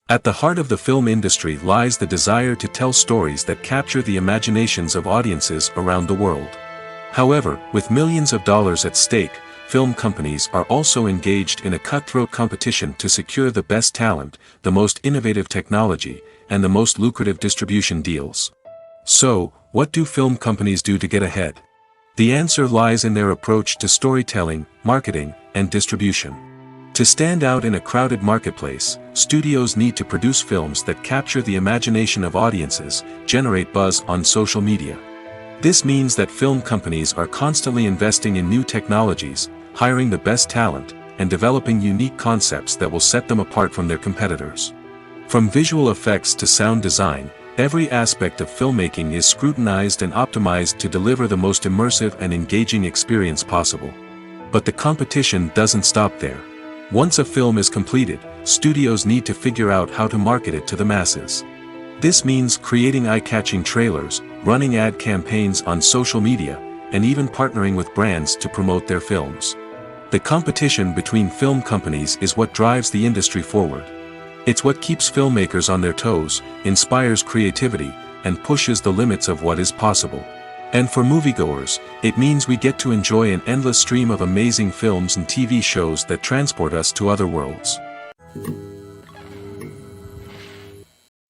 At the heart of the film industry lies the desire to tell stories that capture the imaginations of audiences around the world. However, with millions of dollars at stake, film companies are also engaged in a cutthroat competition to secure the best talent, the most innovative technology, and the most lucrative distribution deals. So, what do film companies do to get ahead? The answer lies in their approach to storytelling, marketing, and distribution. To stand out in a crowded marketplace, studios need to produce films that capture the imagination of audiences, generate buzz on social media. This means that film companies are constantly investing in new technologies, hiring the best talent, and developing unique concepts that will set them apart from their competitors. From visual effects to sound design, every aspect of filmmaking is scrutinized and optimized to deliver the most immersive and engaging experience possible. But the competition doesn't stop there. Once a film is completed, studios need to figure out how to market it to the masses. This means creating eye-catching trailers, running ad campaigns on social media, and even partnering with brands to promote their films. The competition between film companies is what drives the industry forward. It's what keeps filmmakers on their toes, inspires creativity, and pushes the limits of what is possible. And for moviegoers, it means we get to enjoy an endless stream of amazing films and TV shows that transport us to other worlds.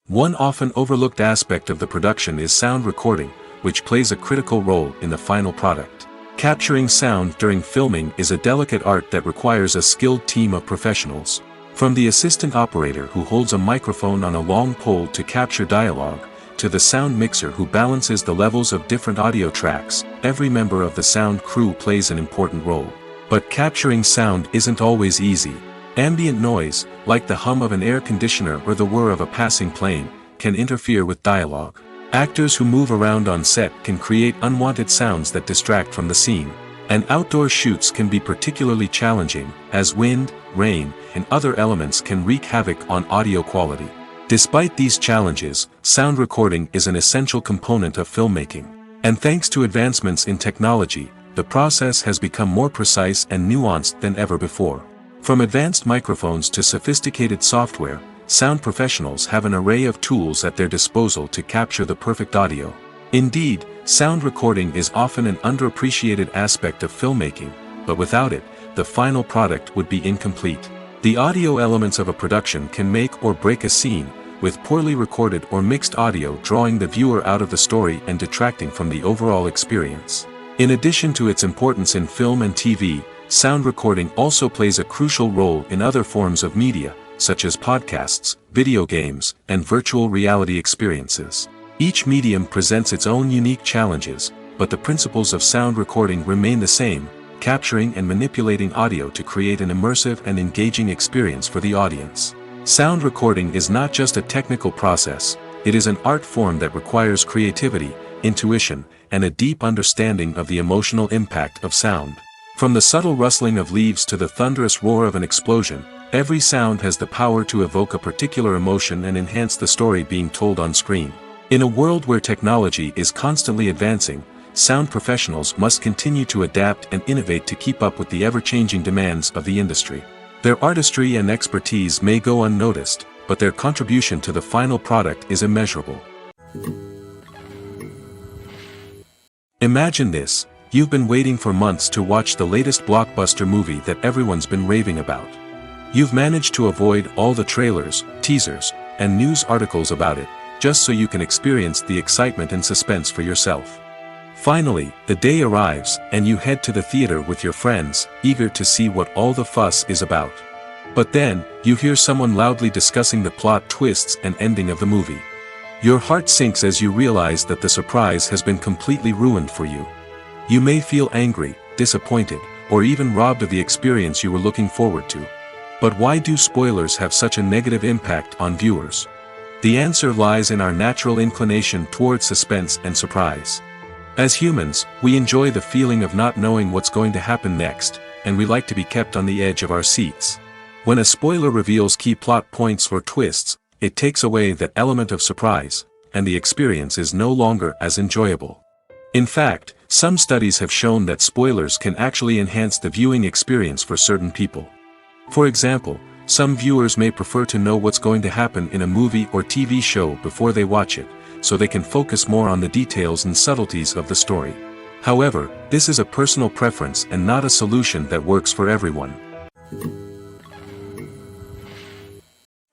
One often overlooked aspect of the production is sound recording, which plays a critical role in the final product. Capturing sound during filming is a delicate art that requires a skilled team of professionals. From the assistant operator who holds a microphone on a long pole to capture dialogue, to the sound mixer who balances the levels of different audio tracks, every member of the sound crew plays an important role. But capturing sound isn't always easy. Ambient noise, like the hum of an air conditioner or the whir of a passing plane, can interfere with dialogue. Actors who move around on set can create unwanted sounds that distract from the scene. And outdoor shoots can be particularly challenging, as wind, rain, and other elements can wreak havoc on audio quality. Despite these challenges, sound recording is an essential component of filmmaking. And thanks to advancements in technology, the process has become more precise and nuanced than ever before. From advanced microphones to sophisticated software, sound professionals have an array of tools at their disposal to capture the perfect audio. Indeed, sound recording is often an underappreciated aspect of filmmaking, but without it, the final product would be incomplete. The audio elements of a production can make or break a scene, with poorly recorded or mixed audio drawing the viewer out of the story and detracting from the overall experience. In addition to its importance in film and TV, sound recording also plays a crucial role in other forms of media, such as podcasts, video games, and virtual reality experiences. Each medium presents its own unique challenges, but the principles of sound recording remain the same, capturing and manipulating audio to create an immersive and engaging experience for the audience. Sound recording is not just a technical process, it is an art form that requires creativity, intuition, and a deep understanding of the emotional impact of sound. From the subtle rustling of leaves to the thunderous roar of an explosion, every sound has the power to evoke a particular emotion and enhance the story being told on screen. In a world where technology is constantly advancing, sound professionals must continue to adapt and innovate to keep up with the ever-changing demands of the industry. Their artistry and expertise may go unnoticed, but their contribution to the final product is immeasurable. Imagine this: you've been waiting for months to watch the latest blockbuster movie that everyone's been raving about. You've managed to avoid all the trailers, teasers, and news articles about it, just so you can experience the excitement and suspense for yourself. Finally, the day arrives, and you head to the theater with your friends, eager to see what all the fuss is about. But then, you hear someone loudly discussing the plot twists and ending of the movie. Your heart sinks as you realize that the surprise has been completely ruined for you. You may feel angry, disappointed, or even robbed of the experience you were looking forward to. But why do spoilers have such a negative impact on viewers? The answer lies in our natural inclination toward suspense and surprise. As humans, we enjoy the feeling of not knowing what's going to happen next, and we like to be kept on the edge of our seats. When a spoiler reveals key plot points or twists, it takes away that element of surprise, and the experience is no longer as enjoyable. In fact, some studies have shown that spoilers can actually enhance the viewing experience for certain people. For example, some viewers may prefer to know what's going to happen in a movie or TV show before they watch it, so they can focus more on the details and subtleties of the story. However, this is a personal preference and not a solution that works for everyone.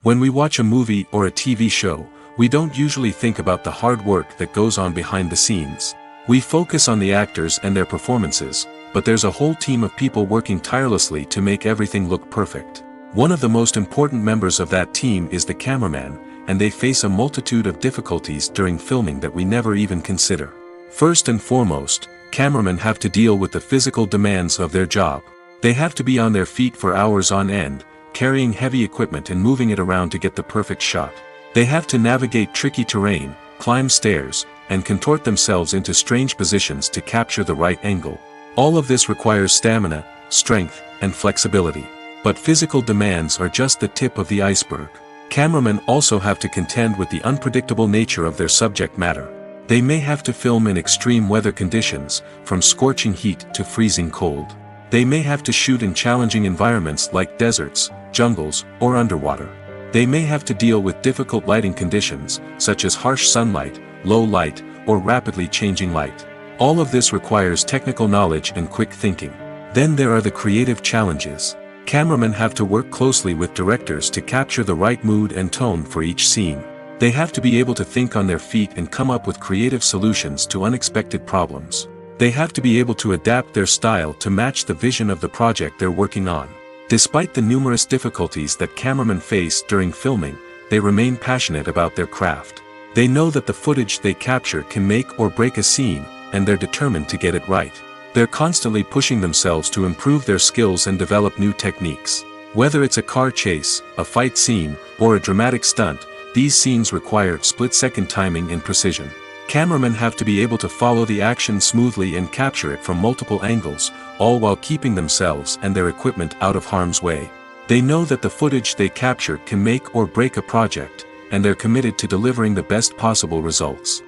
When we watch a movie or a TV show, we don't usually think about the hard work that goes on behind the scenes. We focus on the actors and their performances, but there's a whole team of people working tirelessly to make everything look perfect. One of the most important members of that team is the cameraman, and they face a multitude of difficulties during filming that we never even consider. First and foremost, cameramen have to deal with the physical demands of their job. They have to be on their feet for hours on end, carrying heavy equipment and moving it around to get the perfect shot. They have to navigate tricky terrain, climb stairs, and contort themselves into strange positions to capture the right angle. All of this requires stamina, strength, and flexibility. But physical demands are just the tip of the iceberg. Cameramen also have to contend with the unpredictable nature of their subject matter. They may have to film in extreme weather conditions, from scorching heat to freezing cold. They may have to shoot in challenging environments like deserts, jungles, or underwater. They may have to deal with difficult lighting conditions, such as harsh sunlight, low light, or rapidly changing light. All of this requires technical knowledge and quick thinking. Then there are the creative challenges. Cameramen have to work closely with directors to capture the right mood and tone for each scene. They have to be able to think on their feet and come up with creative solutions to unexpected problems. They have to be able to adapt their style to match the vision of the project they're working on. Despite the numerous difficulties that cameramen face during filming, they remain passionate about their craft. They know that the footage they capture can make or break a scene, and they're determined to get it right. They're constantly pushing themselves to improve their skills and develop new techniques. Whether it's a car chase, a fight scene, or a dramatic stunt, these scenes require split-second timing and precision. Cameramen have to be able to follow the action smoothly and capture it from multiple angles, all while keeping themselves and their equipment out of harm's way. They know that the footage they capture can make or break a project, and they're committed to delivering the best possible results.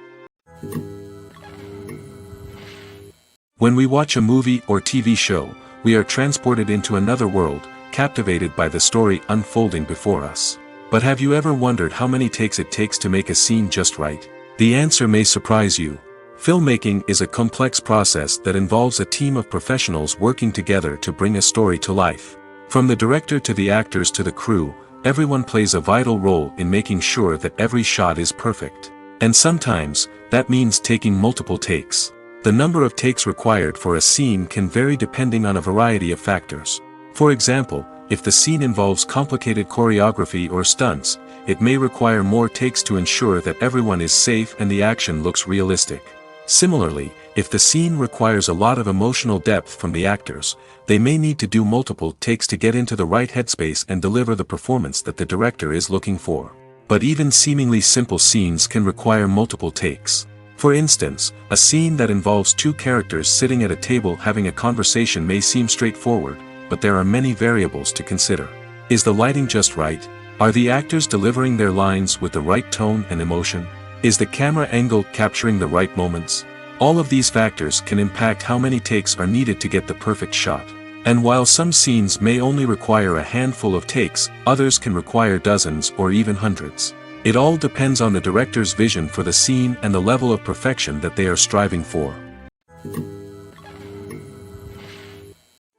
When we watch a movie or TV show, we are transported into another world, captivated by the story unfolding before us. But have you ever wondered how many takes it takes to make a scene just right? The answer may surprise you. Filmmaking is a complex process that involves a team of professionals working together to bring a story to life. From the director to the actors to the crew, everyone plays a vital role in making sure that every shot is perfect. And sometimes, that means taking multiple takes. The number of takes required for a scene can vary depending on a variety of factors. For example, if the scene involves complicated choreography or stunts, it may require more takes to ensure that everyone is safe and the action looks realistic. Similarly, if the scene requires a lot of emotional depth from the actors, they may need to do multiple takes to get into the right headspace and deliver the performance that the director is looking for. But even seemingly simple scenes can require multiple takes. For instance, a scene that involves two characters sitting at a table having a conversation may seem straightforward, but there are many variables to consider. Is the lighting just right? Are the actors delivering their lines with the right tone and emotion? Is the camera angle capturing the right moments? All of these factors can impact how many takes are needed to get the perfect shot. And while some scenes may only require a handful of takes, others can require dozens or even hundreds. It all depends on the director's vision for the scene and the level of perfection that they are striving for.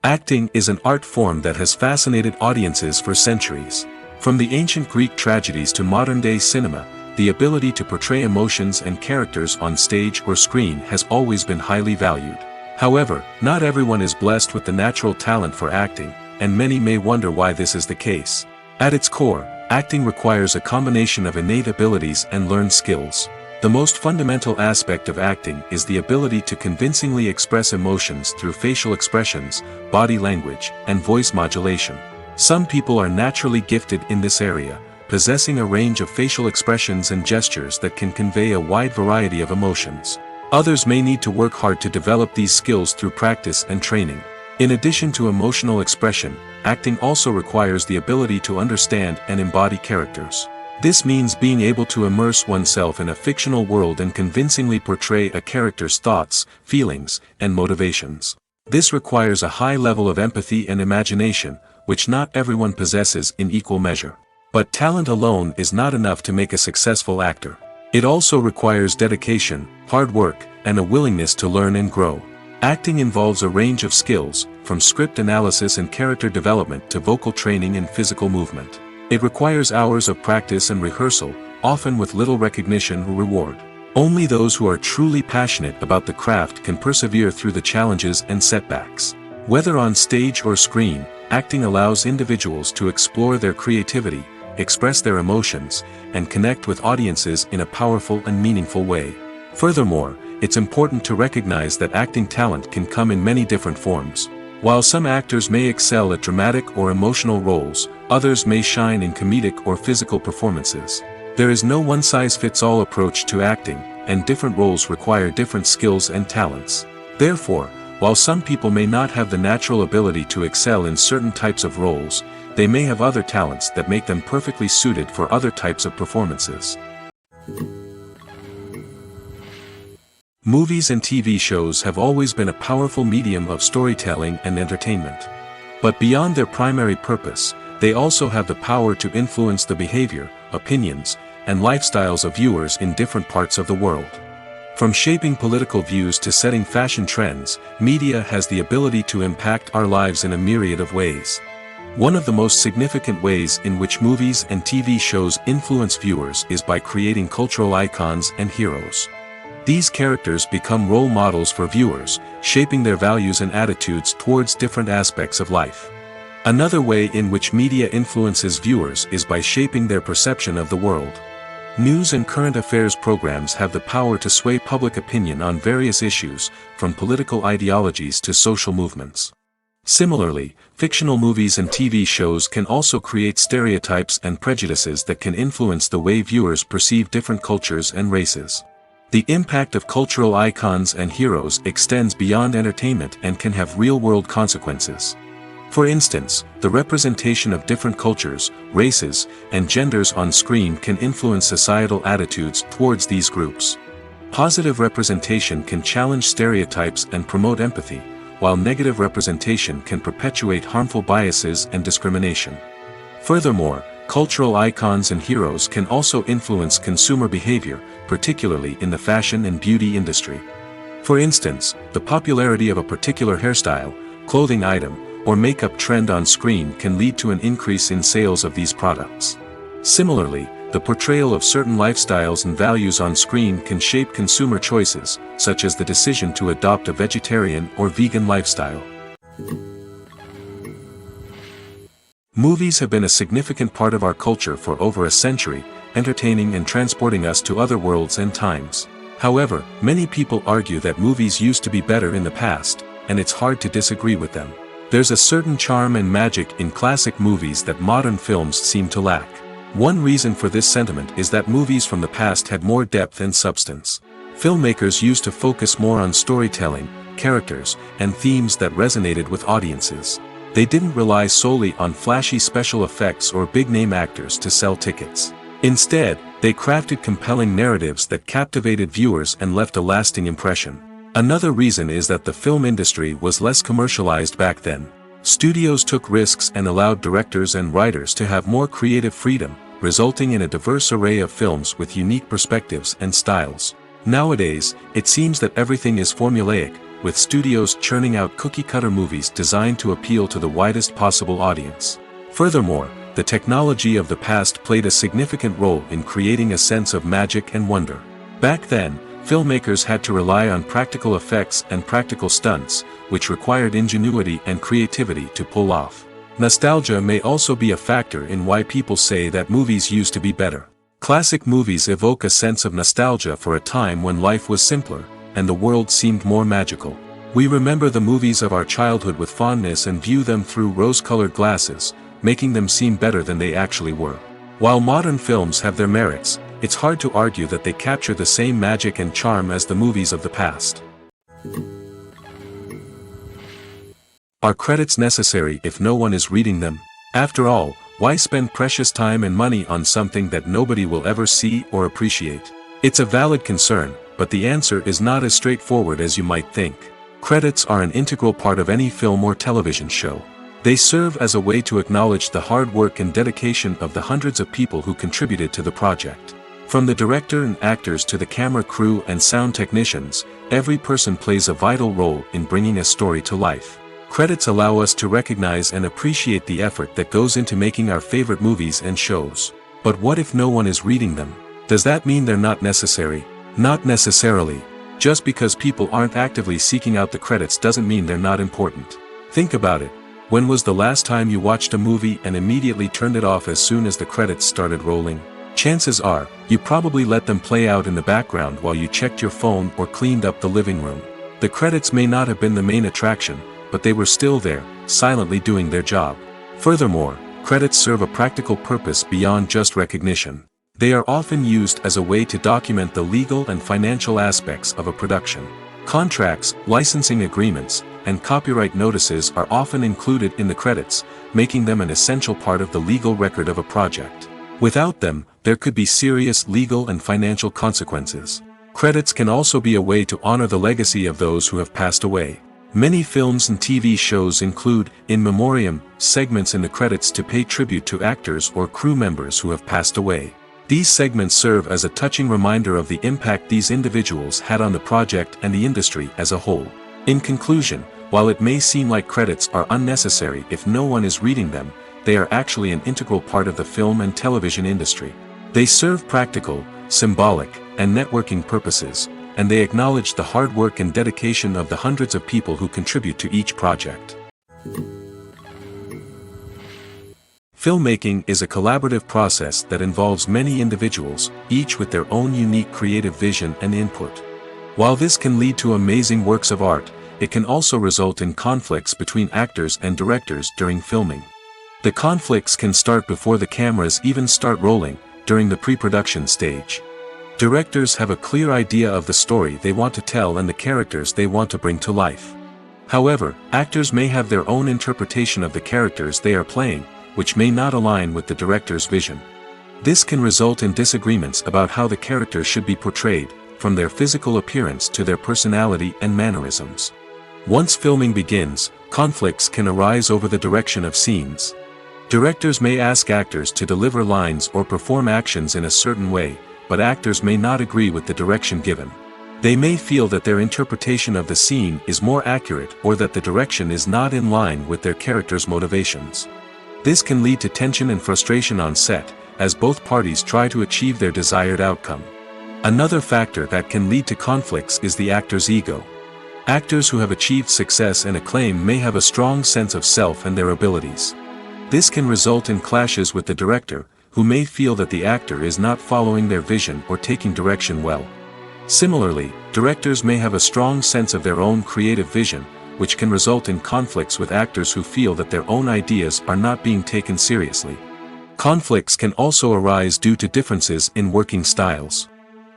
Acting is an art form that has fascinated audiences for centuries. From the ancient Greek tragedies to modern-day cinema, the ability to portray emotions and characters on stage or screen has always been highly valued. However, not everyone is blessed with the natural talent for acting, and many may wonder why this is the case. At its core, acting requires a combination of innate abilities and learned skills. The most fundamental aspect of acting is the ability to convincingly express emotions through facial expressions, body language, and voice modulation. Some people are naturally gifted in this area, possessing a range of facial expressions and gestures that can convey a wide variety of emotions. Others may need to work hard to develop these skills through practice and training. In addition to emotional expression, acting also requires the ability to understand and embody characters. This means being able to immerse oneself in a fictional world and convincingly portray a character's thoughts, feelings, and motivations. This requires a high level of empathy and imagination, which not everyone possesses in equal measure. But talent alone is not enough to make a successful actor. It also requires dedication, hard work, and a willingness to learn and grow. Acting involves a range of skills, from script analysis and character development to vocal training and physical movement. It requires hours of practice and rehearsal, often with little recognition or reward. Only those who are truly passionate about the craft can persevere through the challenges and setbacks. Whether on stage or screen, acting allows individuals to explore their creativity, express their emotions, and connect with audiences in a powerful and meaningful way. Furthermore, it's important to recognize that acting talent can come in many different forms. While some actors may excel at dramatic or emotional roles, others may shine in comedic or physical performances. There is no one-size-fits-all approach to acting, and different roles require different skills and talents. Therefore, while some people may not have the natural ability to excel in certain types of roles, they may have other talents that make them perfectly suited for other types of performances. Movies and TV shows have always been a powerful medium of storytelling and entertainment. But beyond their primary purpose, they also have the power to influence the behavior, opinions, and lifestyles of viewers in different parts of the world. From shaping political views to setting fashion trends, media has the ability to impact our lives in a myriad of ways. One of the most significant ways in which movies and TV shows influence viewers is by creating cultural icons and heroes. These characters become role models for viewers, shaping their values and attitudes towards different aspects of life. Another way in which media influences viewers is by shaping their perception of the world. News and current affairs programs have the power to sway public opinion on various issues, from political ideologies to social movements. Similarly, fictional movies and TV shows can also create stereotypes and prejudices that can influence the way viewers perceive different cultures and races. The impact of cultural icons and heroes extends beyond entertainment and can have real-world consequences. For instance, the representation of different cultures, races, and genders on screen can influence societal attitudes towards these groups. Positive representation can challenge stereotypes and promote empathy, while negative representation can perpetuate harmful biases and discrimination. Furthermore, cultural icons and heroes can also influence consumer behavior, particularly in the fashion and beauty industry. For instance, the popularity of a particular hairstyle, clothing item, or makeup trend on screen can lead to an increase in sales of these products. Similarly, the portrayal of certain lifestyles and values on screen can shape consumer choices, such as the decision to adopt a vegetarian or vegan lifestyle. Movies have been a significant part of our culture for over a century, entertaining and transporting us to other worlds and times. However, many people argue that movies used to be better in the past, and it's hard to disagree with them. There's a certain charm and magic in classic movies that modern films seem to lack. One reason for this sentiment is that movies from the past had more depth and substance. Filmmakers used to focus more on storytelling, characters, and themes that resonated with audiences. They didn't rely solely on flashy special effects or big-name actors to sell tickets. Instead, they crafted compelling narratives that captivated viewers and left a lasting impression. Another reason is that the film industry was less commercialized back then. Studios took risks and allowed directors and writers to have more creative freedom, resulting in a diverse array of films with unique perspectives and styles. Nowadays, it seems that everything is formulaic, with studios churning out cookie-cutter movies designed to appeal to the widest possible audience. Furthermore, the technology of the past played a significant role in creating a sense of magic and wonder. Back then, filmmakers had to rely on practical effects and practical stunts, which required ingenuity and creativity to pull off. Nostalgia may also be a factor in why people say that movies used to be better. Classic movies evoke a sense of nostalgia for a time when life was simpler, and the world seemed more magical. We remember the movies of our childhood with fondness and view them through rose-colored glasses, making them seem better than they actually were. While modern films have their merits, it's hard to argue that they capture the same magic and charm as the movies of the past. Are credits necessary if no one is reading them? After all, why spend precious time and money on something that nobody will ever see or appreciate? It's a valid concern, but the answer is not as straightforward as you might think. Credits are an integral part of any film or television show. They serve as a way to acknowledge the hard work and dedication of the hundreds of people who contributed to the project. From the director and actors to the camera crew and sound technicians, every person plays a vital role in bringing a story to life. Credits allow us to recognize and appreciate the effort that goes into making our favorite movies and shows. But what if no one is reading them? Does that mean they're not necessary? Not necessarily. Just because people aren't actively seeking out the credits doesn't mean they're not important. Think about it. When was the last time you watched a movie and immediately turned it off as soon as the credits started rolling? Chances are, you probably let them play out in the background while you checked your phone or cleaned up the living room. The credits may not have been the main attraction, but they were still there, silently doing their job. Furthermore, credits serve a practical purpose beyond just recognition. They are often used as a way to document the legal and financial aspects of a production. Contracts, licensing agreements, and copyright notices are often included in the credits, making them an essential part of the legal record of a project. Without them, there could be serious legal and financial consequences. Credits can also be a way to honor the legacy of those who have passed away. Many films and TV shows include, in memoriam, segments in the credits to pay tribute to actors or crew members who have passed away. These segments serve as a touching reminder of the impact these individuals had on the project and the industry as a whole. In conclusion, while it may seem like credits are unnecessary if no one is reading them, they are actually an integral part of the film and television industry. They serve practical, symbolic, and networking purposes, and they acknowledge the hard work and dedication of the hundreds of people who contribute to each project. Filmmaking is a collaborative process that involves many individuals, each with their own unique creative vision and input. While this can lead to amazing works of art, it can also result in conflicts between actors and directors during filming. The conflicts can start before the cameras even start rolling, during the pre-production stage. Directors have a clear idea of the story they want to tell and the characters they want to bring to life. However, actors may have their own interpretation of the characters they are playing, which may not align with the director's vision. This can result in disagreements about how the characters should be portrayed, from their physical appearance to their personality and mannerisms. Once filming begins, conflicts can arise over the direction of scenes. Directors may ask actors to deliver lines or perform actions in a certain way, but actors may not agree with the direction given. They may feel that their interpretation of the scene is more accurate or that the direction is not in line with their character's motivations. This can lead to tension and frustration on set, as both parties try to achieve their desired outcome. Another factor that can lead to conflicts is the actor's ego. Actors who have achieved success and acclaim may have a strong sense of self and their abilities. This can result in clashes with the director, who may feel that the actor is not following their vision or taking direction well. Similarly, directors may have a strong sense of their own creative vision, which can result in conflicts with actors who feel that their own ideas are not being taken seriously. Conflicts can also arise due to differences in working styles.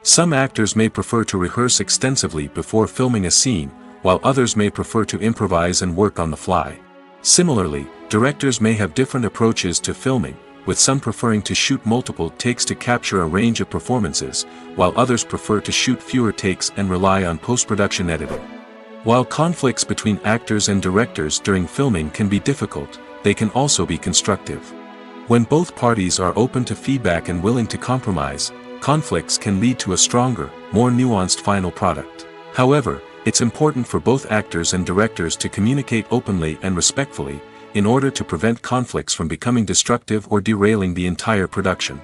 Some actors may prefer to rehearse extensively before filming a scene, while others may prefer to improvise and work on the fly. Similarly, directors may have different approaches to filming, with some preferring to shoot multiple takes to capture a range of performances, while others prefer to shoot fewer takes and rely on post-production editing. While conflicts between actors and directors during filming can be difficult, they can also be constructive. When both parties are open to feedback and willing to compromise, conflicts can lead to a stronger, more nuanced final product. However, it's important for both actors and directors to communicate openly and respectfully, in order to prevent conflicts from becoming destructive or derailing the entire production.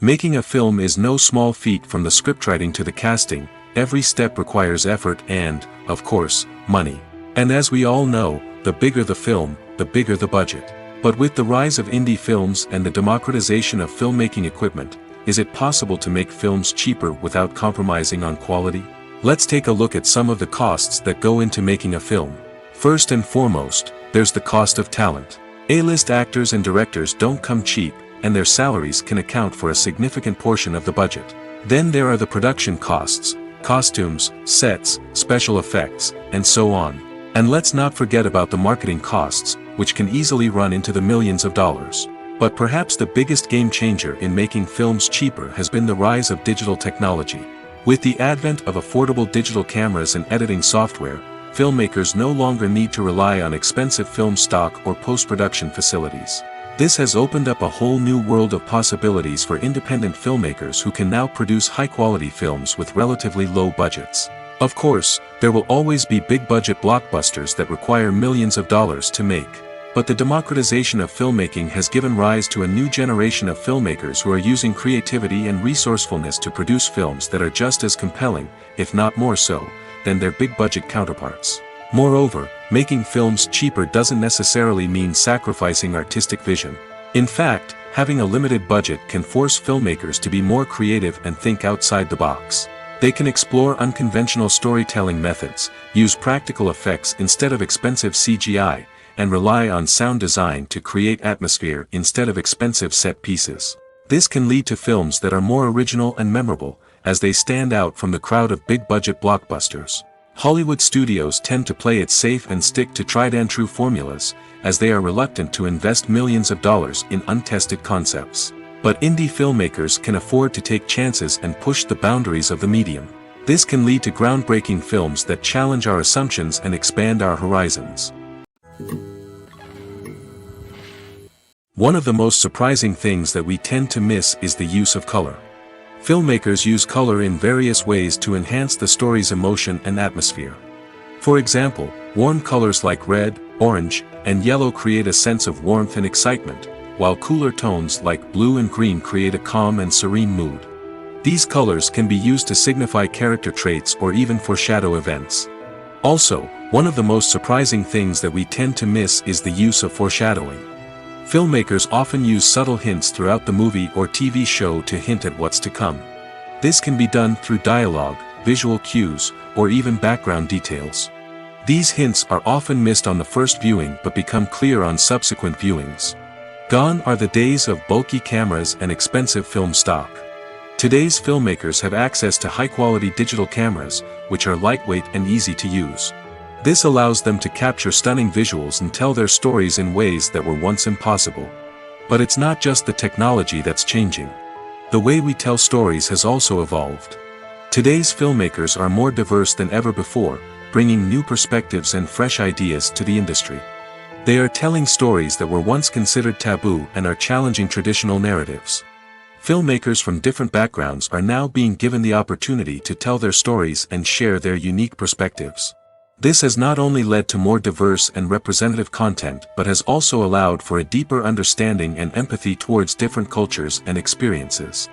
Making a film is no small feat. From the scriptwriting to the casting, every step requires effort and, of course, money. And as we all know, the bigger the film, the bigger the budget. But with the rise of indie films and the democratization of filmmaking equipment, is it possible to make films cheaper without compromising on quality? Let's take a look at some of the costs that go into making a film. First and foremost, there's the cost of talent. A-list actors and directors don't come cheap, and their salaries can account for a significant portion of the budget. Then there are the production costs, costumes, sets, special effects, and so on. And let's not forget about the marketing costs, which can easily run into the millions of dollars. But perhaps the biggest game changer in making films cheaper has been the rise of digital technology. With the advent of affordable digital cameras and editing software, filmmakers no longer need to rely on expensive film stock or post-production facilities. This has opened up a whole new world of possibilities for independent filmmakers who can now produce high-quality films with relatively low budgets. Of course, there will always be big-budget blockbusters that require millions of dollars to make. But the democratization of filmmaking has given rise to a new generation of filmmakers who are using creativity and resourcefulness to produce films that are just as compelling, if not more so, than their big-budget counterparts. Moreover, making films cheaper doesn't necessarily mean sacrificing artistic vision. In fact, having a limited budget can force filmmakers to be more creative and think outside the box. They can explore unconventional storytelling methods, use practical effects instead of expensive CGI, and rely on sound design to create atmosphere instead of expensive set pieces. This can lead to films that are more original and memorable, as they stand out from the crowd of big-budget blockbusters. Hollywood studios tend to play it safe and stick to tried-and-true formulas, as they are reluctant to invest millions of dollars in untested concepts. But indie filmmakers can afford to take chances and push the boundaries of the medium. This can lead to groundbreaking films that challenge our assumptions and expand our horizons. One of the most surprising things that we tend to miss is the use of color. Filmmakers use color in various ways to enhance the story's emotion and atmosphere. For example, warm colors like red, orange, and yellow create a sense of warmth and excitement, while cooler tones like blue and green create a calm and serene mood. These colors can be used to signify character traits or even foreshadow events. Also, one of the most surprising things that we tend to miss is the use of foreshadowing. Filmmakers often use subtle hints throughout the movie or TV show to hint at what's to come. This can be done through dialogue, visual cues, or even background details. These hints are often missed on the first viewing but become clear on subsequent viewings. Gone are the days of bulky cameras and expensive film stock. Today's filmmakers have access to high-quality digital cameras, which are lightweight and easy to use. This allows them to capture stunning visuals and tell their stories in ways that were once impossible. But it's not just the technology that's changing. The way we tell stories has also evolved. Today's filmmakers are more diverse than ever before, bringing new perspectives and fresh ideas to the industry. They are telling stories that were once considered taboo and are challenging traditional narratives. Filmmakers from different backgrounds are now being given the opportunity to tell their stories and share their unique perspectives. This has not only led to more diverse and representative content but has also allowed for a deeper understanding and empathy towards different cultures and experiences.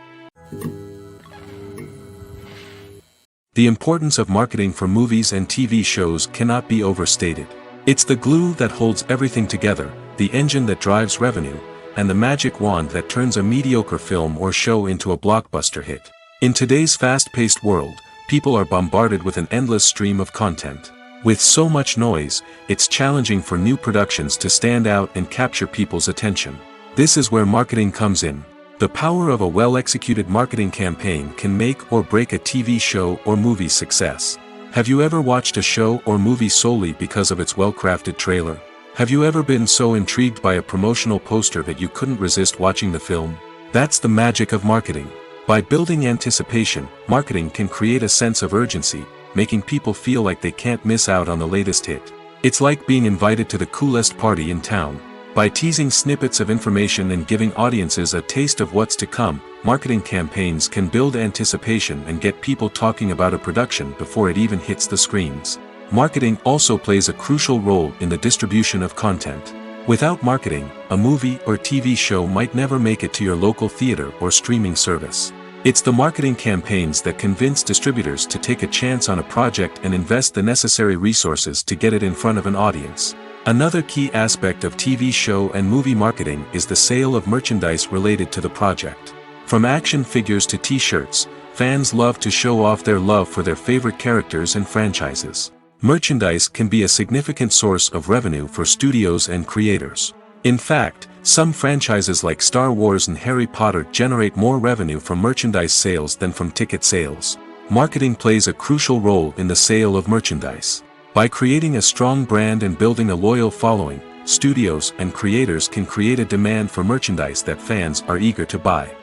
The importance of marketing for movies and TV shows cannot be overstated. It's the glue that holds everything together, the engine that drives revenue, and the magic wand that turns a mediocre film or show into a blockbuster hit. In today's fast-paced world, people are bombarded with an endless stream of content. With so much noise, it's challenging for new productions to stand out and capture people's attention. This is where marketing comes in. The power of a well-executed marketing campaign can make or break a TV show or movie's success. Have you ever watched a show or movie solely because of its well-crafted trailer? Have you ever been so intrigued by a promotional poster that you couldn't resist watching the film? That's the magic of marketing. By building anticipation, marketing can create a sense of urgency, making people feel like they can't miss out on the latest hit. It's like being invited to the coolest party in town. By teasing snippets of information and giving audiences a taste of what's to come, marketing campaigns can build anticipation and get people talking about a production before it even hits the screens. Marketing also plays a crucial role in the distribution of content. Without marketing, a movie or TV show might never make it to your local theater or streaming service. It's the marketing campaigns that convince distributors to take a chance on a project and invest the necessary resources to get it in front of an audience. Another key aspect of TV show and movie marketing is the sale of merchandise related to the project. From action figures to t-shirts, fans love to show off their love for their favorite characters and franchises. Merchandise can be a significant source of revenue for studios and creators. In fact, some franchises like Star Wars and Harry Potter generate more revenue from merchandise sales than from ticket sales. Marketing plays a crucial role in the sale of merchandise. By creating a strong brand and building a loyal following, studios and creators can create a demand for merchandise that fans are eager to buy.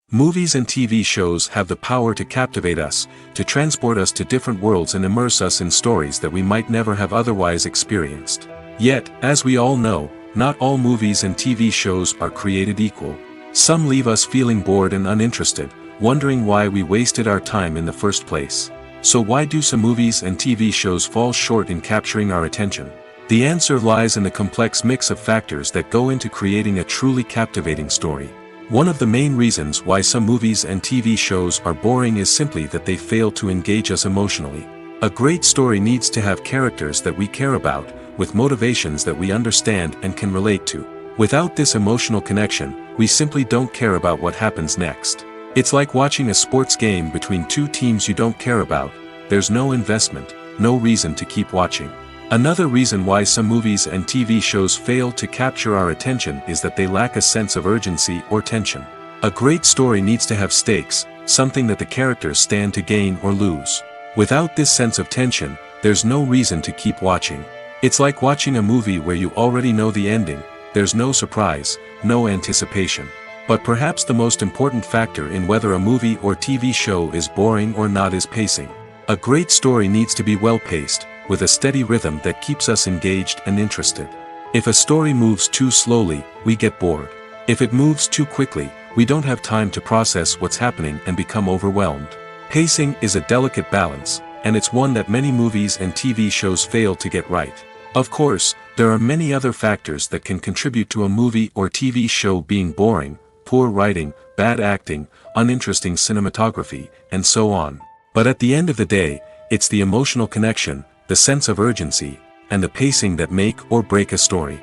Movies and TV shows have the power to captivate us, to transport us to different worlds and immerse us in stories that we might never have otherwise experienced. Yet, as we all know, not all movies and TV shows are created equal. Some leave us feeling bored and uninterested, wondering why we wasted our time in the first place. So why do some movies and TV shows fall short in capturing our attention? The answer lies in the complex mix of factors that go into creating a truly captivating story. One of the main reasons why some movies and TV shows are boring is simply that they fail to engage us emotionally. A great story needs to have characters that we care about, with motivations that we understand and can relate to. Without this emotional connection, we simply don't care about what happens next. It's like watching a sports game between two teams you don't care about. There's no investment, no reason to keep watching. Another reason why some movies and TV shows fail to capture our attention is that they lack a sense of urgency or tension. A great story needs to have stakes, something that the characters stand to gain or lose. Without this sense of tension, there's no reason to keep watching. It's like watching a movie where you already know the ending. There's no surprise, no anticipation. But perhaps the most important factor in whether a movie or TV show is boring or not is pacing. A great story needs to be well-paced, with a steady rhythm that keeps us engaged and interested. If a story moves too slowly, we get bored. If it moves too quickly, we don't have time to process what's happening and become overwhelmed. Pacing is a delicate balance, and it's one that many movies and TV shows fail to get right. Of course, there are many other factors that can contribute to a movie or TV show being boring: poor writing, bad acting, uninteresting cinematography, and so on. But at the end of the day, it's the emotional connection, the sense of urgency, and the pacing that make or break a story.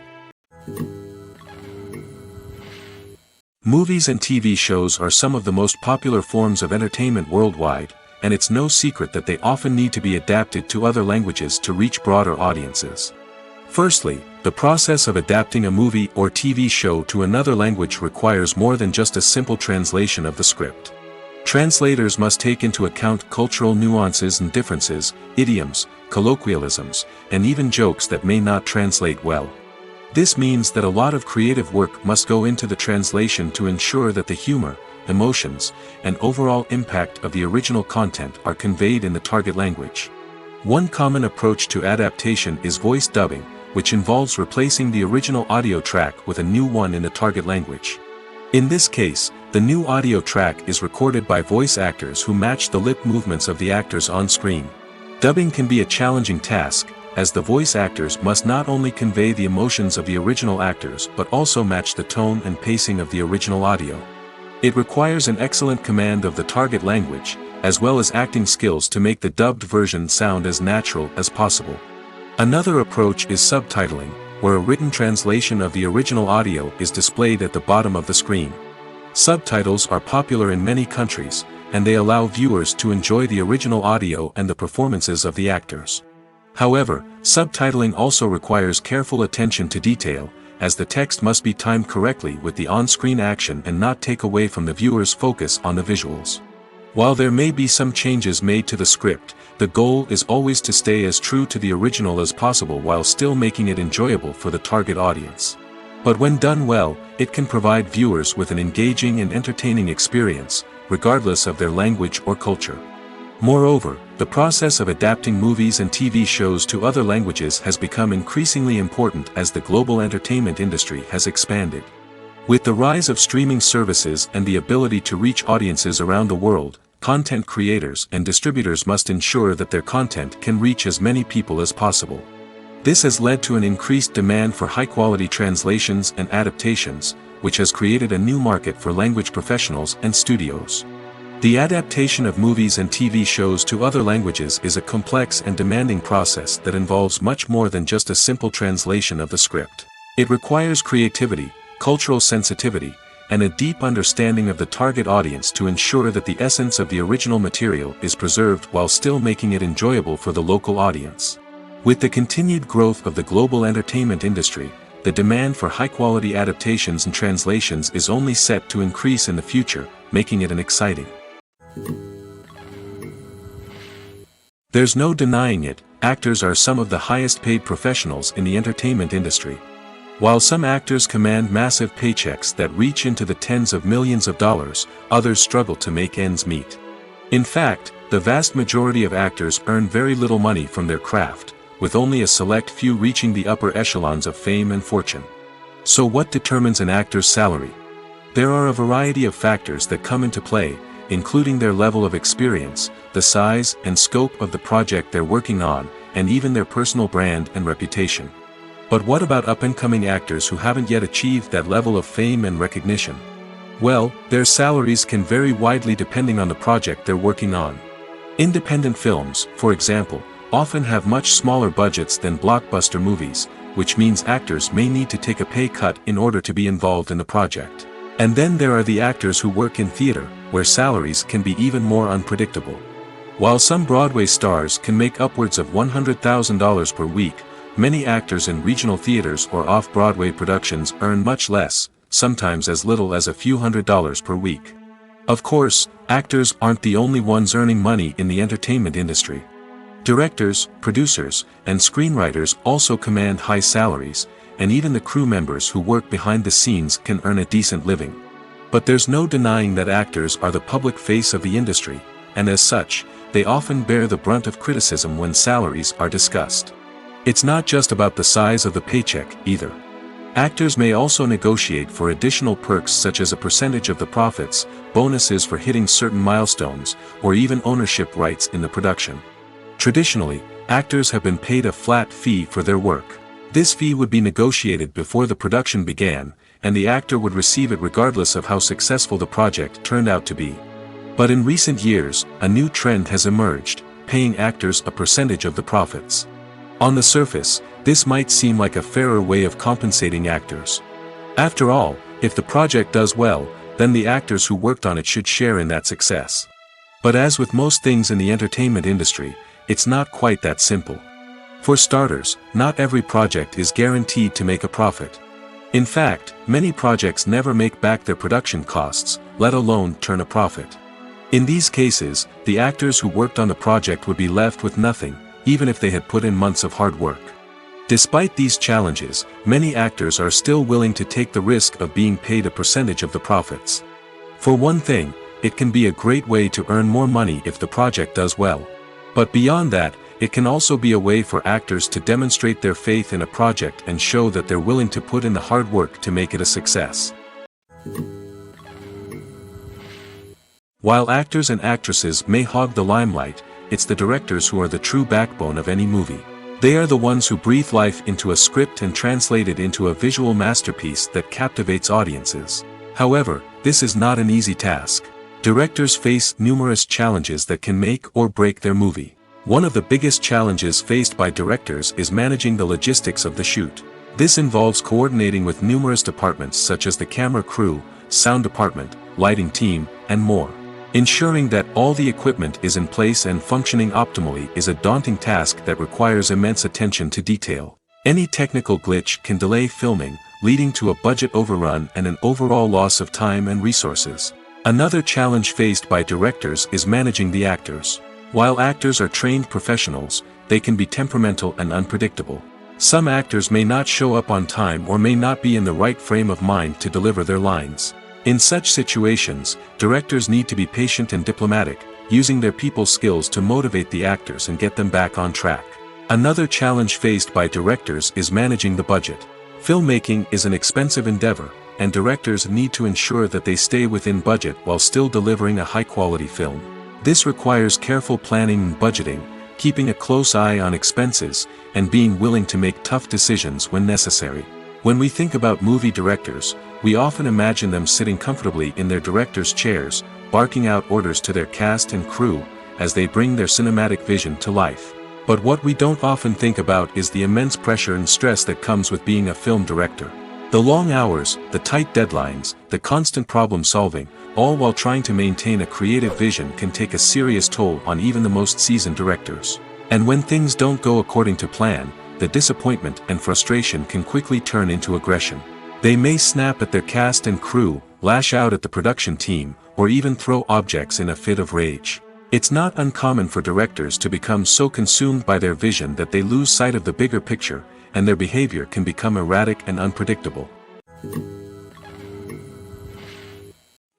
Movies and TV shows are some of the most popular forms of entertainment worldwide, and it's no secret that they often need to be adapted to other languages to reach broader audiences. Firstly, the process of adapting a movie or TV show to another language requires more than just a simple translation of the script. Translators must take into account cultural nuances and differences, idioms, colloquialisms, and even jokes that may not translate well. This means that a lot of creative work must go into the translation to ensure that the humor, emotions, and overall impact of the original content are conveyed in the target language. One common approach to adaptation is voice dubbing, which involves replacing the original audio track with a new one in the target language. In this case, the new audio track is recorded by voice actors who match the lip movements of the actors on screen. Dubbing can be a challenging task, as the voice actors must not only convey the emotions of the original actors but also match the tone and pacing of the original audio. It requires an excellent command of the target language, as well as acting skills to make the dubbed version sound as natural as possible. Another approach is subtitling, where a written translation of the original audio is displayed at the bottom of the screen. Subtitles are popular in many countries, and they allow viewers to enjoy the original audio and the performances of the actors. However, subtitling also requires careful attention to detail, as the text must be timed correctly with the on-screen action and not take away from the viewer's focus on the visuals. While there may be some changes made to the script, the goal is always to stay as true to the original as possible while still making it enjoyable for the target audience. But when done well, it can provide viewers with an engaging and entertaining experience, regardless of their language or culture. Moreover, the process of adapting movies and TV shows to other languages has become increasingly important as the global entertainment industry has expanded. With the rise of streaming services and the ability to reach audiences around the world, content creators and distributors must ensure that their content can reach as many people as possible. This has led to an increased demand for high-quality translations and adaptations, which has created a new market for language professionals and studios. The adaptation of movies and TV shows to other languages is a complex and demanding process that involves much more than just a simple translation of the script. It requires creativity, cultural sensitivity, and a deep understanding of the target audience to ensure that the essence of the original material is preserved while still making it enjoyable for the local audience. With the continued growth of the global entertainment industry, the demand for high-quality adaptations and translations is only set to increase in the future, making it an exciting. There's no denying it, actors are some of the highest-paid professionals in the entertainment industry. While some actors command massive paychecks that reach into the tens of millions of dollars, others struggle to make ends meet. In fact, the vast majority of actors earn very little money from their craft, with only a select few reaching the upper echelons of fame and fortune. So what determines an actor's salary? There are a variety of factors that come into play, including their level of experience, the size and scope of the project they're working on, and even their personal brand and reputation. But what about up-and-coming actors who haven't yet achieved that level of fame and recognition? Well, their salaries can vary widely depending on the project they're working on. Independent films, for example, often have much smaller budgets than blockbuster movies, which means actors may need to take a pay cut in order to be involved in the project. And then there are the actors who work in theater, where salaries can be even more unpredictable. While some Broadway stars can make upwards of $100,000 per week, many actors in regional theaters or off-Broadway productions earn much less, sometimes as little as a few $100s per week. Of course, actors aren't the only ones earning money in the entertainment industry. Directors, producers, and screenwriters also command high salaries, and even the crew members who work behind the scenes can earn a decent living. But there's no denying that actors are the public face of the industry, and as such, they often bear the brunt of criticism when salaries are discussed. It's not just about the size of the paycheck, either. Actors may also negotiate for additional perks such as a percentage of the profits, bonuses for hitting certain milestones, or even ownership rights in the production. Traditionally, actors have been paid a flat fee for their work. This fee would be negotiated before the production began, and the actor would receive it regardless of how successful the project turned out to be. But in recent years, a new trend has emerged, paying actors a percentage of the profits. On the surface, this might seem like a fairer way of compensating actors. After all, if the project does well, then the actors who worked on it should share in that success. But as with most things in the entertainment industry, it's not quite that simple. For starters, not every project is guaranteed to make a profit. In fact, many projects never make back their production costs, let alone turn a profit. In these cases, the actors who worked on the project would be left with nothing, even if they had put in months of hard work. Despite these challenges, many actors are still willing to take the risk of being paid a percentage of the profits. For one thing, it can be a great way to earn more money if the project does well. But beyond that, it can also be a way for actors to demonstrate their faith in a project and show that they're willing to put in the hard work to make it a success. While actors and actresses may hog the limelight, it's the directors who are the true backbone of any movie. They are the ones who breathe life into a script and translate it into a visual masterpiece that captivates audiences. However, this is not an easy task. Directors face numerous challenges that can make or break their movie. One of the biggest challenges faced by directors is managing the logistics of the shoot. This involves coordinating with numerous departments such as the camera crew, sound department, lighting team, and more. Ensuring that all the equipment is in place and functioning optimally is a daunting task that requires immense attention to detail. Any technical glitch can delay filming, leading to a budget overrun and an overall loss of time and resources. Another challenge faced by directors is managing the actors. While actors are trained professionals, they can be temperamental and unpredictable. Some actors may not show up on time or may not be in the right frame of mind to deliver their lines. In such situations, directors need to be patient and diplomatic, using their people skills to motivate the actors and get them back on track. Another challenge faced by directors is managing the budget. Filmmaking is an expensive endeavor, and directors need to ensure that they stay within budget while still delivering a high-quality film. This requires careful planning and budgeting, keeping a close eye on expenses, and being willing to make tough decisions when necessary. When we think about movie directors, we often imagine them sitting comfortably in their director's chairs, barking out orders to their cast and crew, as they bring their cinematic vision to life. But what we don't often think about is the immense pressure and stress that comes with being a film director. The long hours, the tight deadlines, the constant problem solving, all while trying to maintain a creative vision can take a serious toll on even the most seasoned directors. And when things don't go according to plan, the disappointment and frustration can quickly turn into aggression. They may snap at their cast and crew, lash out at the production team, or even throw objects in a fit of rage. It's not uncommon for directors to become so consumed by their vision that they lose sight of the bigger picture, and their behavior can become erratic and unpredictable.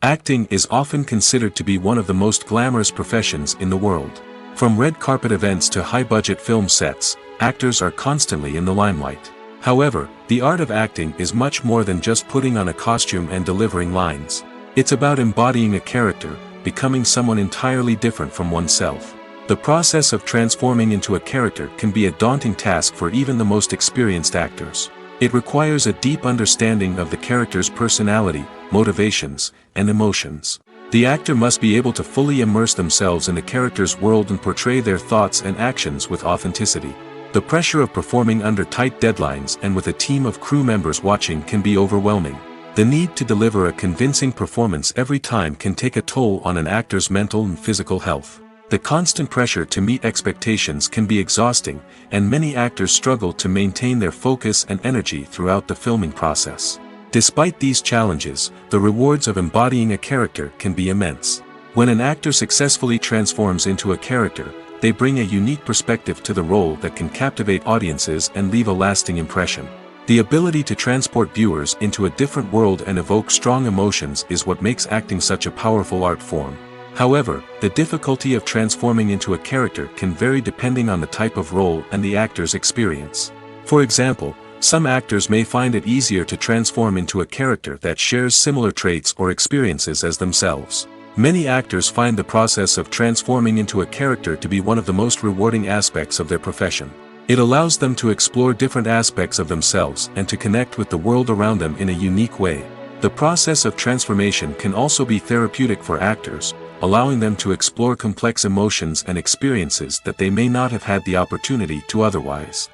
Acting is often considered to be one of the most glamorous professions in the world. From red carpet events to high-budget film sets, actors are constantly in the limelight. However, the art of acting is much more than just putting on a costume and delivering lines. It's about embodying a character, becoming someone entirely different from oneself. The process of transforming into a character can be a daunting task for even the most experienced actors. It requires a deep understanding of the character's personality, motivations, and emotions. The actor must be able to fully immerse themselves in the character's world and portray their thoughts and actions with authenticity. The pressure of performing under tight deadlines and with a team of crew members watching can be overwhelming. The need to deliver a convincing performance every time can take a toll on an actor's mental and physical health. The constant pressure to meet expectations can be exhausting, and many actors struggle to maintain their focus and energy throughout the filming process. Despite these challenges, the rewards of embodying a character can be immense. When an actor successfully transforms into a character, they bring a unique perspective to the role that can captivate audiences and leave a lasting impression. The ability to transport viewers into a different world and evoke strong emotions is what makes acting such a powerful art form. However, the difficulty of transforming into a character can vary depending on the type of role and the actor's experience. For example, some actors may find it easier to transform into a character that shares similar traits or experiences as themselves. Many actors find the process of transforming into a character to be one of the most rewarding aspects of their profession. It allows them to explore different aspects of themselves and to connect with the world around them in a unique way. The process of transformation can also be therapeutic for actors, allowing them to explore complex emotions and experiences that they may not have had the opportunity to otherwise.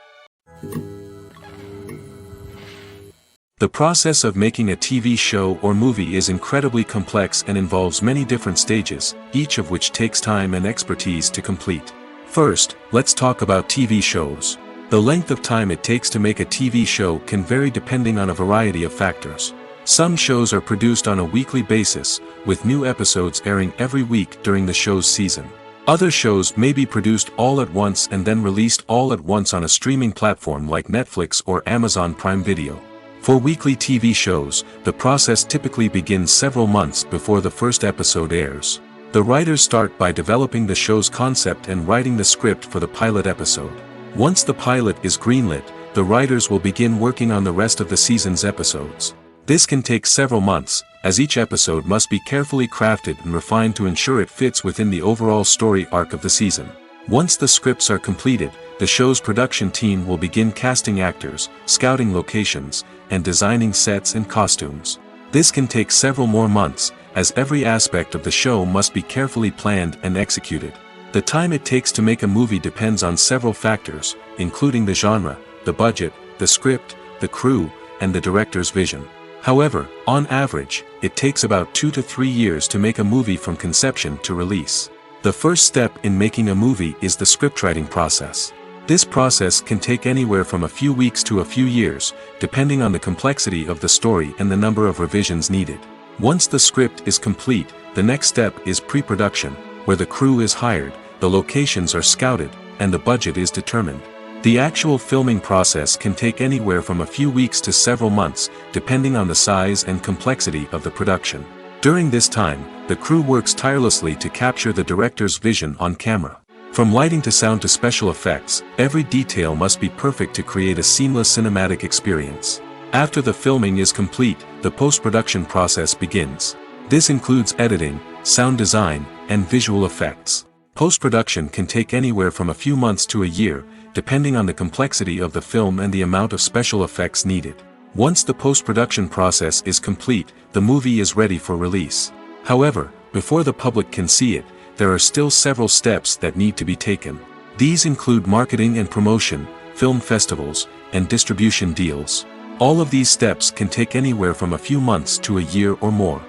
The process of making a TV show or movie is incredibly complex and involves many different stages, each of which takes time and expertise to complete. First, let's talk about TV shows. The length of time it takes to make a TV show can vary depending on a variety of factors. Some shows are produced on a weekly basis, with new episodes airing every week during the show's season. Other shows may be produced all at once and then released all at once on a streaming platform like Netflix or Amazon Prime Video. For weekly TV shows, the process typically begins several months before the first episode airs. The writers start by developing the show's concept and writing the script for the pilot episode. Once the pilot is greenlit, the writers will begin working on the rest of the season's episodes. This can take several months, as each episode must be carefully crafted and refined to ensure it fits within the overall story arc of the season. Once the scripts are completed, the show's production team will begin casting actors, scouting locations, and designing sets and costumes. This can take several more months, as every aspect of the show must be carefully planned and executed. The time it takes to make a movie depends on several factors, including the genre, the budget, the script, the crew, and the director's vision. However, on average, it takes about 2 to 3 years to make a movie from conception to release. The first step in making a movie is the scriptwriting process. This process can take anywhere from a few weeks to a few years, depending on the complexity of the story and the number of revisions needed. Once the script is complete, the next step is pre-production, where the crew is hired, the locations are scouted, and the budget is determined. The actual filming process can take anywhere from a few weeks to several months, depending on the size and complexity of the production. During this time, the crew works tirelessly to capture the director's vision on camera. From lighting to sound to special effects, every detail must be perfect to create a seamless cinematic experience. After the filming is complete, the post-production process begins. This includes editing, sound design, and visual effects. Post-production can take anywhere from a few months to a year, depending on the complexity of the film and the amount of special effects needed. Once the post-production process is complete, the movie is ready for release. However, before the public can see it, there are still several steps that need to be taken. These include marketing and promotion, film festivals, and distribution deals. All of these steps can take anywhere from a few months to a year or more.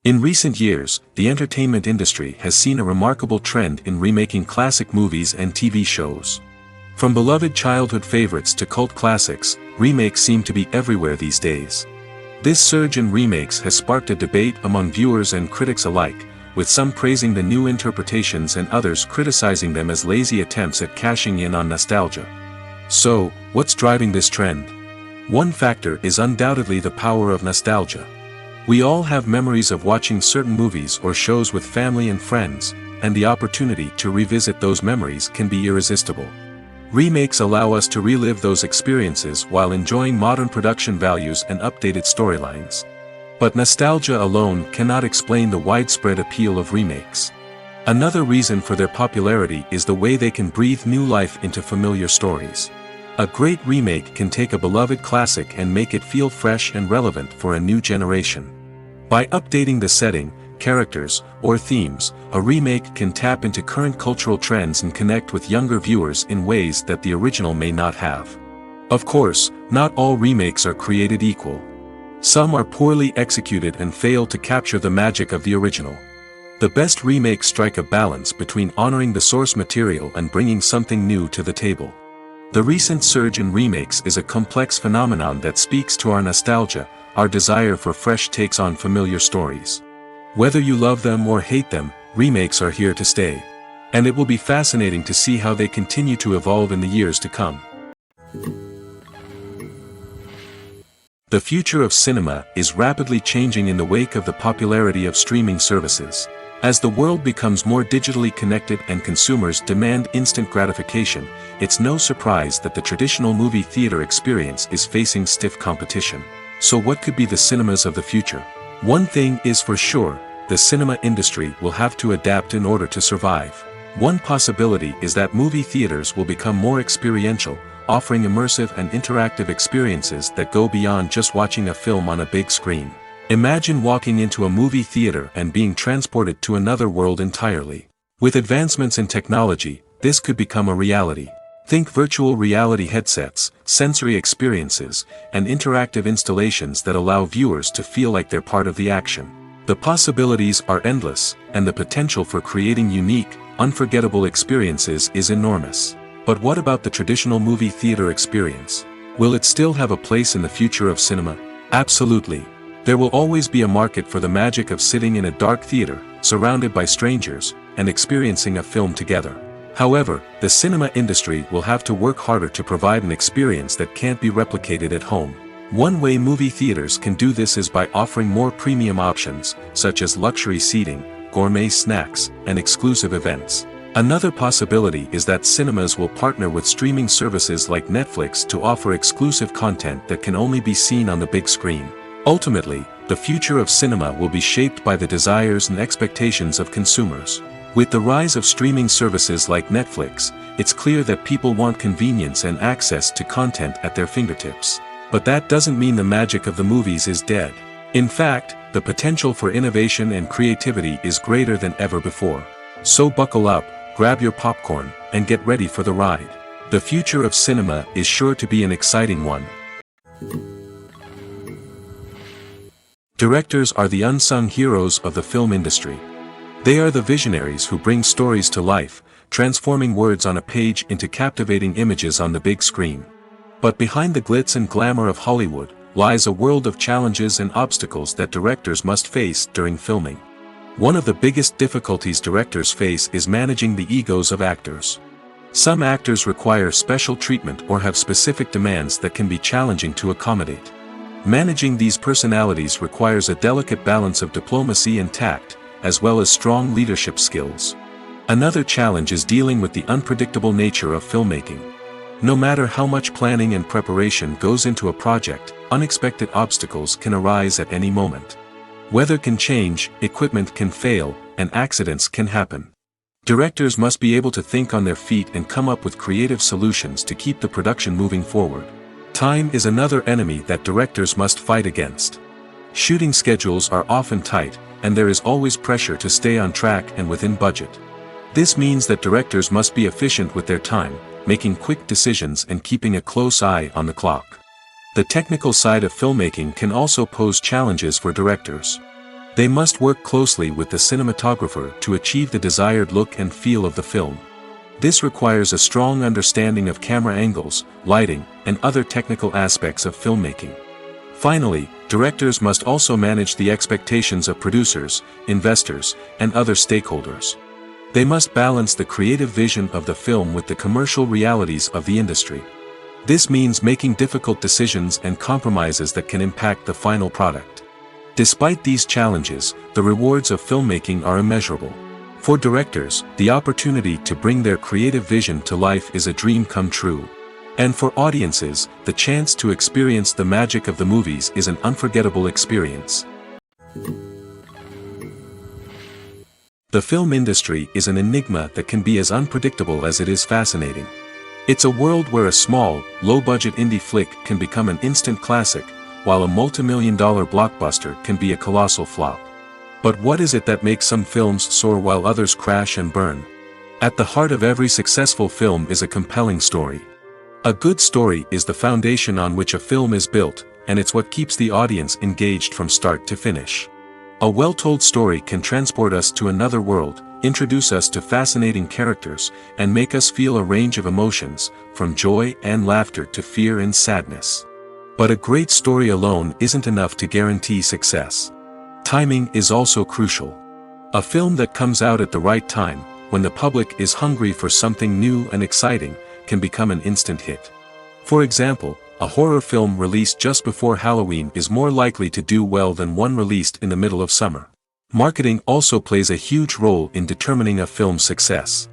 In recent years, the entertainment industry has seen a remarkable trend in remaking classic movies and TV shows. From beloved childhood favorites to cult classics, remakes seem to be everywhere these days. This surge in remakes has sparked a debate among viewers and critics alike, with some praising the new interpretations and others criticizing them as lazy attempts at cashing in on nostalgia. So, what's driving this trend? One factor is undoubtedly the power of nostalgia. We all have memories of watching certain movies or shows with family and friends, and the opportunity to revisit those memories can be irresistible. Remakes allow us to relive those experiences while enjoying modern production values and updated storylines. But nostalgia alone cannot explain the widespread appeal of remakes. Another reason for their popularity is the way they can breathe new life into familiar stories. A great remake can take a beloved classic and make it feel fresh and relevant for a new generation. By updating the setting, characters, or themes, a remake can tap into current cultural trends and connect with younger viewers in ways that the original may not have. Of course, not all remakes are created equal. Some are poorly executed and fail to capture the magic of the original. The best remakes strike a balance between honoring the source material and bringing something new to the table. The recent surge in remakes is a complex phenomenon that speaks to our nostalgia, our desire for fresh takes on familiar stories. Whether you love them or hate them, remakes are here to stay. And it will be fascinating to see how they continue to evolve in the years to come. The future of cinema is rapidly changing in the wake of the popularity of streaming services. As the world becomes more digitally connected and consumers demand instant gratification, it's no surprise that the traditional movie theater experience is facing stiff competition. So what could be the cinemas of the future? One thing is for sure, the cinema industry will have to adapt in order to survive. One possibility is that movie theaters will become more experiential, offering immersive and interactive experiences that go beyond just watching a film on a big screen. Imagine walking into a movie theater and being transported to another world entirely. With advancements in technology, this could become a reality. Think virtual reality headsets, sensory experiences, and interactive installations that allow viewers to feel like they're part of the action. The possibilities are endless, and the potential for creating unique, unforgettable experiences is enormous. But what about the traditional movie theater experience? Will it still have a place in the future of cinema? Absolutely. There will always be a market for the magic of sitting in a dark theater, surrounded by strangers, and experiencing a film together. However, the cinema industry will have to work harder to provide an experience that can't be replicated at home. One way movie theaters can do this is by offering more premium options, such as luxury seating, gourmet snacks, and exclusive events. Another possibility is that cinemas will partner with streaming services like Netflix to offer exclusive content that can only be seen on the big screen. Ultimately, the future of cinema will be shaped by the desires and expectations of consumers. With the rise of streaming services like Netflix, it's clear that people want convenience and access to content at their fingertips. But that doesn't mean the magic of the movies is dead. In fact, the potential for innovation and creativity is greater than ever before. So buckle up, grab your popcorn, and get ready for the ride. The future of cinema is sure to be an exciting one. Directors are the unsung heroes of the film industry. They are the visionaries who bring stories to life, transforming words on a page into captivating images on the big screen. But behind the glitz and glamour of Hollywood lies a world of challenges and obstacles that directors must face during filming. One of the biggest difficulties directors face is managing the egos of actors. Some actors require special treatment or have specific demands that can be challenging to accommodate. Managing these personalities requires a delicate balance of diplomacy and tact, as well as strong leadership skills. Another challenge is dealing with the unpredictable nature of filmmaking. No matter how much planning and preparation goes into a project, unexpected obstacles can arise at any moment. Weather can change, equipment can fail, and accidents can happen. Directors must be able to think on their feet and come up with creative solutions to keep the production moving forward. Time is another enemy that directors must fight against. Shooting schedules are often tight, and there is always pressure to stay on track and within budget. This means that directors must be efficient with their time, making quick decisions and keeping a close eye on the clock. The technical side of filmmaking can also pose challenges for directors. They must work closely with the cinematographer to achieve the desired look and feel of the film. This requires a strong understanding of camera angles, lighting, and other technical aspects of filmmaking. Finally, directors must also manage the expectations of producers, investors, and other stakeholders. They must balance the creative vision of the film with the commercial realities of the industry. This means making difficult decisions and compromises that can impact the final product. Despite these challenges, the rewards of filmmaking are immeasurable. For directors, the opportunity to bring their creative vision to life is a dream come true. And for audiences, the chance to experience the magic of the movies is an unforgettable experience. The film industry is an enigma that can be as unpredictable as it is fascinating. It's a world where a small, low-budget indie flick can become an instant classic, while a multi-million-dollar blockbuster can be a colossal flop. But what is it that makes some films soar while others crash and burn? At the heart of every successful film is a compelling story. A good story is the foundation on which a film is built, and it's what keeps the audience engaged from start to finish. A well-told story can transport us to another world, introduce us to fascinating characters, and make us feel a range of emotions, from joy and laughter to fear and sadness. But a great story alone isn't enough to guarantee success. Timing is also crucial. A film that comes out at the right time, when the public is hungry for something new and exciting, can become an instant hit. For example, a horror film released just before Halloween is more likely to do well than one released in the middle of summer. Marketing also plays a huge role in determining a film's success.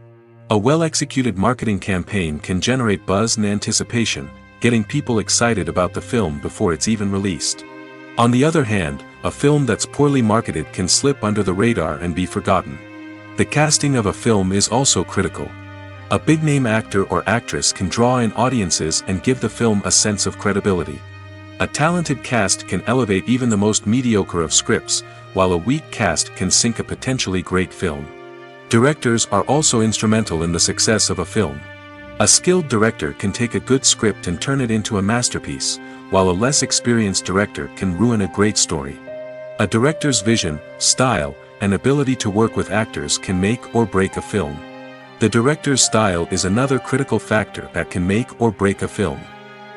A well-executed marketing campaign can generate buzz and anticipation, getting people excited about the film before it's even released. On the other hand, a film that's poorly marketed can slip under the radar and be forgotten. The casting of a film is also critical. A big-name actor or actress can draw in audiences and give the film a sense of credibility. A talented cast can elevate even the most mediocre of scripts, while a weak cast can sink a potentially great film. Directors are also instrumental in the success of a film. A skilled director can take a good script and turn it into a masterpiece, while a less experienced director can ruin a great story. A director's vision, style, and ability to work with actors can make or break a film. The director's style is another critical factor that can make or break a film.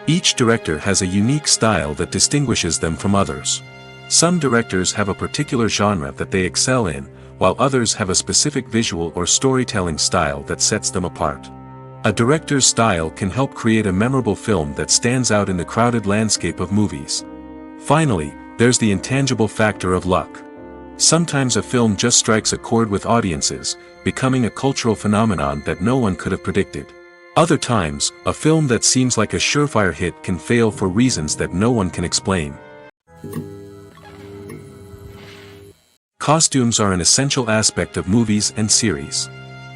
Each director has a unique style that distinguishes them from others. Some directors have a particular genre that they excel in, while others have a specific visual or storytelling style that sets them apart. A director's style can help create a memorable film that stands out in the crowded landscape of movies. Finally, there's the intangible factor of luck. Sometimes a film just strikes a chord with audiences, becoming a cultural phenomenon that no one could have predicted. Other times, a film that seems like a surefire hit can fail for reasons that no one can explain. Costumes are an essential aspect of movies and series.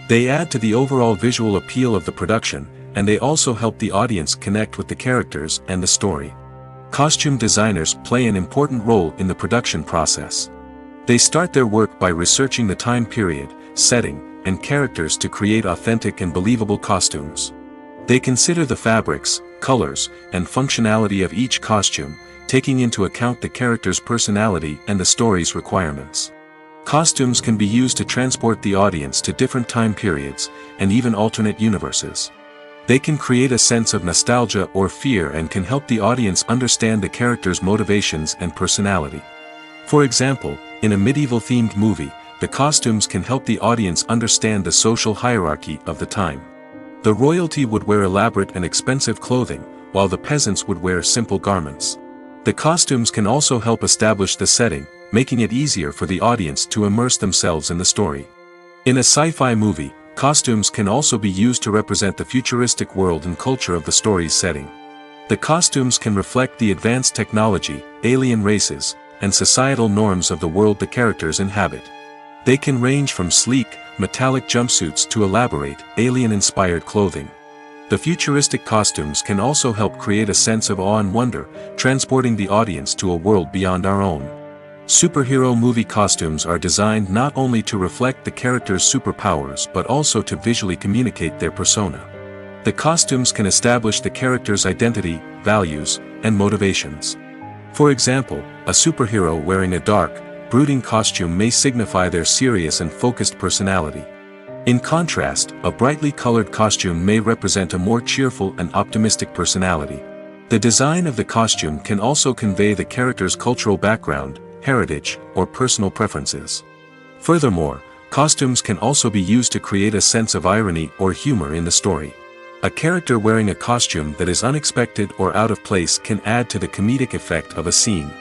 They add to the overall visual appeal of the production, and they also help the audience connect with the characters and the story. Costume designers play an important role in the production process. They start their work by researching the time period, setting, and characters to create authentic and believable costumes. They consider the fabrics, colors, and functionality of each costume, taking into account the character's personality and the story's requirements. Costumes can be used to transport the audience to different time periods, and even alternate universes. They can create a sense of nostalgia or fear and can help the audience understand the character's motivations and personality. For example, in a medieval-themed movie, the costumes can help the audience understand the social hierarchy of the time. The royalty would wear elaborate and expensive clothing, while the peasants would wear simple garments. The costumes can also help establish the setting, making it easier for the audience to immerse themselves in the story. In a sci-fi movie, costumes can also be used to represent the futuristic world and culture of the story's setting. The costumes can reflect the advanced technology, alien races, and societal norms of the world the characters inhabit. They can range from sleek, metallic jumpsuits to elaborate, alien-inspired clothing. The futuristic costumes can also help create a sense of awe and wonder, transporting the audience to a world beyond our own. Superhero movie costumes are designed not only to reflect the character's superpowers but also to visually communicate their persona. The costumes can establish the character's identity, values, and motivations. For example, a superhero wearing a dark, brooding costume may signify their serious and focused personality. In contrast, a brightly colored costume may represent a more cheerful and optimistic personality. The design of the costume can also convey the character's cultural background, heritage, or personal preferences. Furthermore, costumes can also be used to create a sense of irony or humor in the story. A character wearing a costume that is unexpected or out of place can add to the comedic effect of a scene.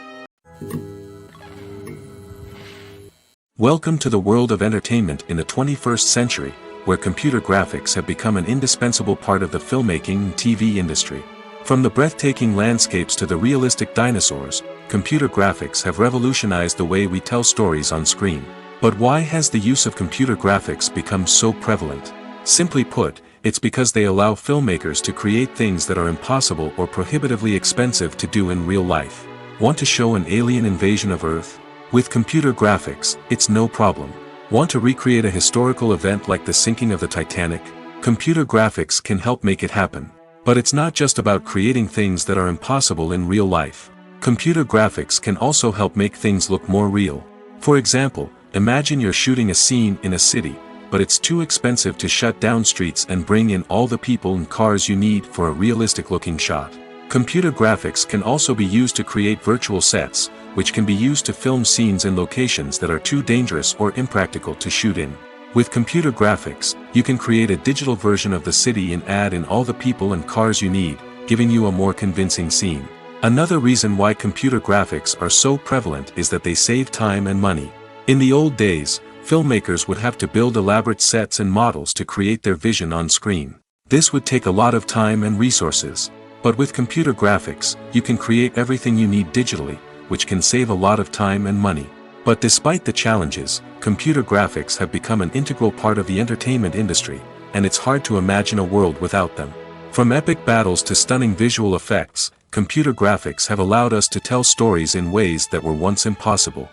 Welcome to the world of entertainment in the 21st century, where computer graphics have become an indispensable part of the filmmaking and TV industry. From the breathtaking landscapes to the realistic dinosaurs, computer graphics have revolutionized the way we tell stories on screen. But why has the use of computer graphics become so prevalent? Simply put, it's because they allow filmmakers to create things that are impossible or prohibitively expensive to do in real life. Want to show an alien invasion of Earth? With computer graphics, it's no problem. Want to recreate a historical event like the sinking of the Titanic? Computer graphics can help make it happen. But it's not just about creating things that are impossible in real life. Computer graphics can also help make things look more real. For example, imagine you're shooting a scene in a city, but it's too expensive to shut down streets and bring in all the people and cars you need for a realistic-looking shot. Computer graphics can also be used to create virtual sets, which can be used to film scenes in locations that are too dangerous or impractical to shoot in. With computer graphics, you can create a digital version of the city and add in all the people and cars you need, giving you a more convincing scene. Another reason why computer graphics are so prevalent is that they save time and money. In the old days, filmmakers would have to build elaborate sets and models to create their vision on screen. This would take a lot of time and resources. But with computer graphics, you can create everything you need digitally, which can save a lot of time and money. But despite the challenges, computer graphics have become an integral part of the entertainment industry, and it's hard to imagine a world without them. From epic battles to stunning visual effects, computer graphics have allowed us to tell stories in ways that were once impossible.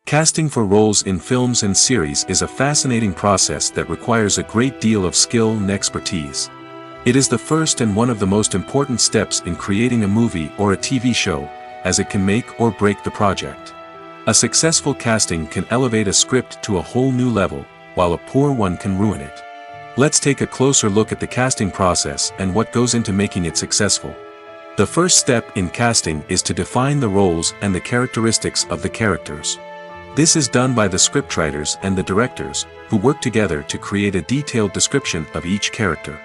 Casting for roles in films and series is a fascinating process that requires a great deal of skill and expertise. It is the first and one of the most important steps in creating a movie or a TV show, as it can make or break the project. A successful casting can elevate a script to a whole new level, while a poor one can ruin it. Let's take a closer look at the casting process and what goes into making it successful. The first step in casting is to define the roles and the characteristics of the characters. This is done by the scriptwriters and the directors, who work together to create a detailed description of each character.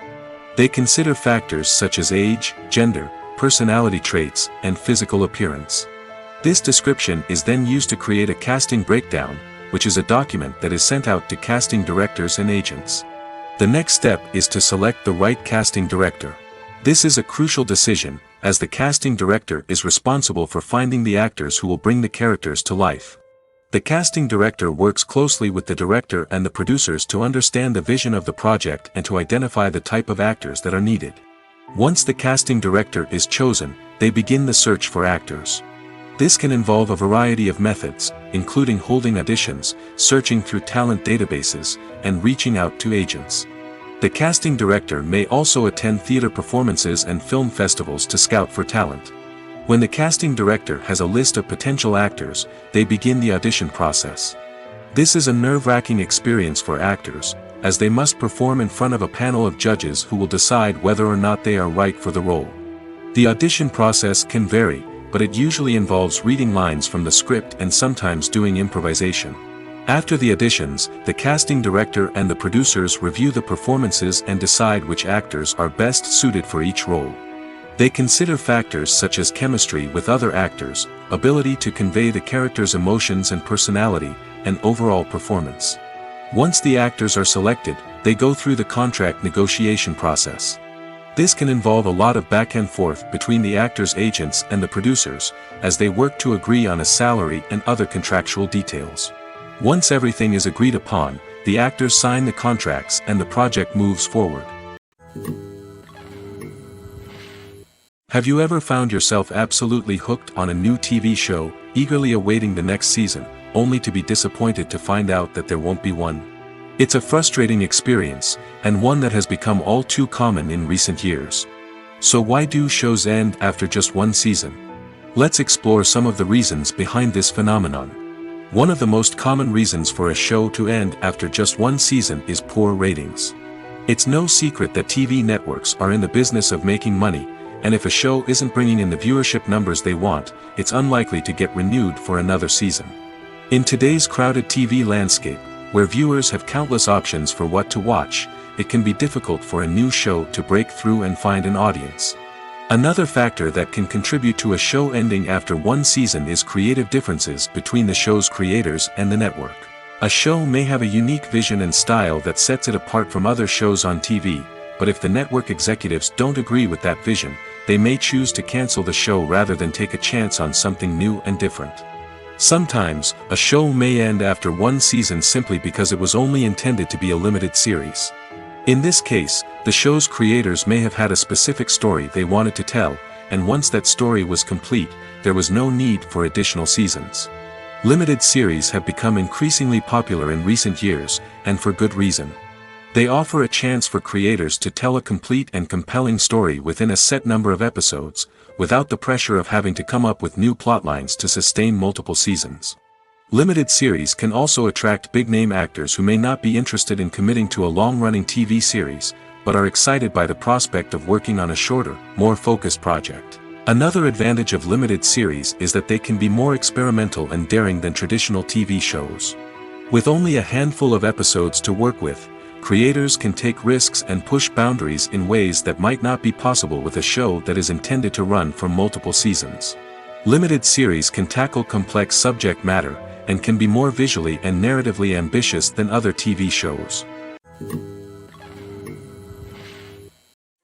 They consider factors such as age, gender, personality traits, and physical appearance. This description is then used to create a casting breakdown, which is a document that is sent out to casting directors and agents. The next step is to select the right casting director. This is a crucial decision, as the casting director is responsible for finding the actors who will bring the characters to life. The casting director works closely with the director and the producers to understand the vision of the project and to identify the type of actors that are needed. Once the casting director is chosen, they begin the search for actors. This can involve a variety of methods, including holding auditions, searching through talent databases, and reaching out to agents. The casting director may also attend theater performances and film festivals to scout for talent. When the casting director has a list of potential actors, they begin the audition process. This is a nerve-wracking experience for actors, as they must perform in front of a panel of judges who will decide whether or not they are right for the role. The audition process can vary, but it usually involves reading lines from the script and sometimes doing improvisation. After the auditions, the casting director and the producers review the performances and decide which actors are best suited for each role. They consider factors such as chemistry with other actors, ability to convey the character's emotions and personality, and overall performance. Once the actors are selected, they go through the contract negotiation process. This can involve a lot of back and forth between the actors' agents and the producers, as they work to agree on a salary and other contractual details. Once everything is agreed upon, the actors sign the contracts and the project moves forward. Have you ever found yourself absolutely hooked on a new TV show, eagerly awaiting the next season, only to be disappointed to find out that there won't be one? It's a frustrating experience, and one that has become all too common in recent years. So why do shows end after just one season? Let's explore some of the reasons behind this phenomenon. One of the most common reasons for a show to end after just one season is poor ratings. It's no secret that TV networks are in the business of making money, and if a show isn't bringing in the viewership numbers they want, it's unlikely to get renewed for another season. In today's crowded TV landscape, where viewers have countless options for what to watch, it can be difficult for a new show to break through and find an audience. Another factor that can contribute to a show ending after one season is creative differences between the show's creators and the network. A show may have a unique vision and style that sets it apart from other shows on TV, but if the network executives don't agree with that vision, they may choose to cancel the show rather than take a chance on something new and different. Sometimes, a show may end after one season simply because it was only intended to be a limited series. In this case, the show's creators may have had a specific story they wanted to tell, and once that story was complete, there was no need for additional seasons. Limited series have become increasingly popular in recent years, and for good reason. They offer a chance for creators to tell a complete and compelling story within a set number of episodes, without the pressure of having to come up with new plotlines to sustain multiple seasons. Limited series can also attract big-name actors who may not be interested in committing to a long-running TV series, but are excited by the prospect of working on a shorter, more focused project. Another advantage of limited series is that they can be more experimental and daring than traditional TV shows. With only a handful of episodes to work with, creators can take risks and push boundaries in ways that might not be possible with a show that is intended to run for multiple seasons. Limited series can tackle complex subject matter, and can be more visually and narratively ambitious than other TV shows.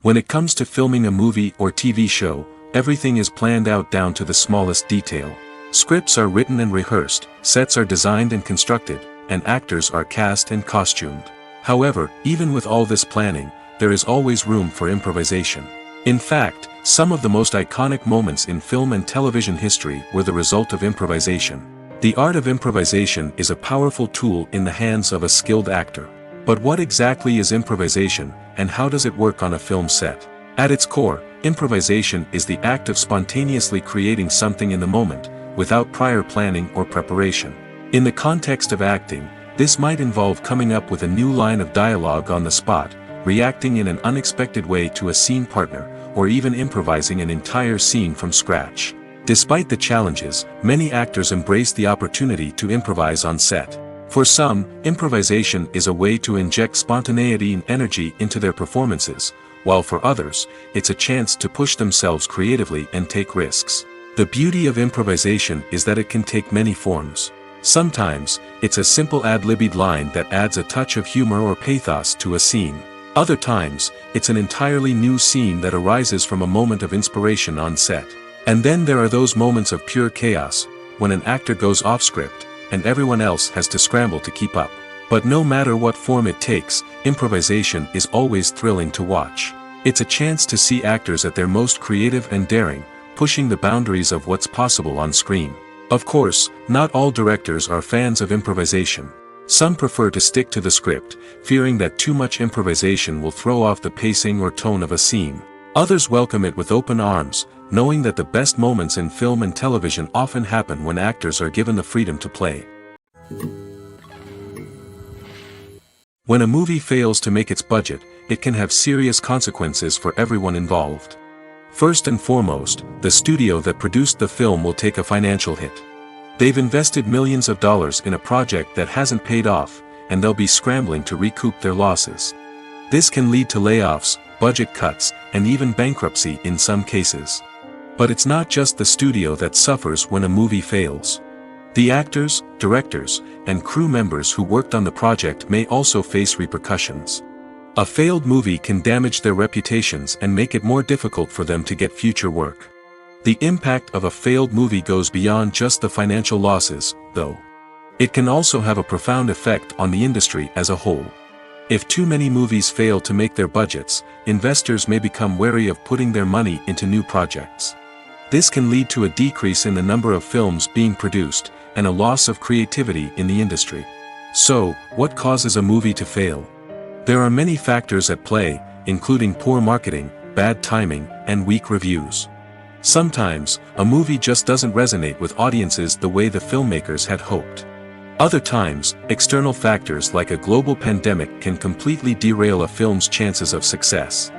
When it comes to filming a movie or TV show, everything is planned out down to the smallest detail. Scripts are written and rehearsed, sets are designed and constructed, and actors are cast and costumed. However, even with all this planning, there is always room for improvisation. In fact, some of the most iconic moments in film and television history were the result of improvisation. The art of improvisation is a powerful tool in the hands of a skilled actor. But what exactly is improvisation, and how does it work on a film set? At its core, improvisation is the act of spontaneously creating something in the moment, without prior planning or preparation. In the context of acting, this might involve coming up with a new line of dialogue on the spot, reacting in an unexpected way to a scene partner, or even improvising an entire scene from scratch. Despite the challenges, many actors embrace the opportunity to improvise on set. For some, improvisation is a way to inject spontaneity and energy into their performances, while for others, it's a chance to push themselves creatively and take risks. The beauty of improvisation is that it can take many forms. Sometimes, it's a simple ad-libbed line that adds a touch of humor or pathos to a scene. Other times, it's an entirely new scene that arises from a moment of inspiration on set. And then there are those moments of pure chaos, when an actor goes off script, and everyone else has to scramble to keep up. But no matter what form it takes, improvisation is always thrilling to watch. It's a chance to see actors at their most creative and daring, pushing the boundaries of what's possible on screen. Of course, not all directors are fans of improvisation. Some prefer to stick to the script, fearing that too much improvisation will throw off the pacing or tone of a scene. Others welcome it with open arms, knowing that the best moments in film and television often happen when actors are given the freedom to play. When a movie fails to make its budget, it can have serious consequences for everyone involved. First and foremost, the studio that produced the film will take a financial hit. They've invested millions of dollars in a project that hasn't paid off, and they'll be scrambling to recoup their losses. This can lead to layoffs, budget cuts, and even bankruptcy in some cases. But it's not just the studio that suffers when a movie fails. The actors, directors, and crew members who worked on the project may also face repercussions. A failed movie can damage their reputations and make it more difficult for them to get future work. The impact of a failed movie goes beyond just the financial losses, though. It can also have a profound effect on the industry as a whole. If too many movies fail to make their budgets, investors may become wary of putting their money into new projects. This can lead to a decrease in the number of films being produced, and a loss of creativity in the industry. So, what causes a movie to fail? There are many factors at play, including poor marketing, bad timing, and weak reviews. Sometimes, a movie just doesn't resonate with audiences the way the filmmakers had hoped. Other times, external factors like a global pandemic can completely derail a film's chances of success.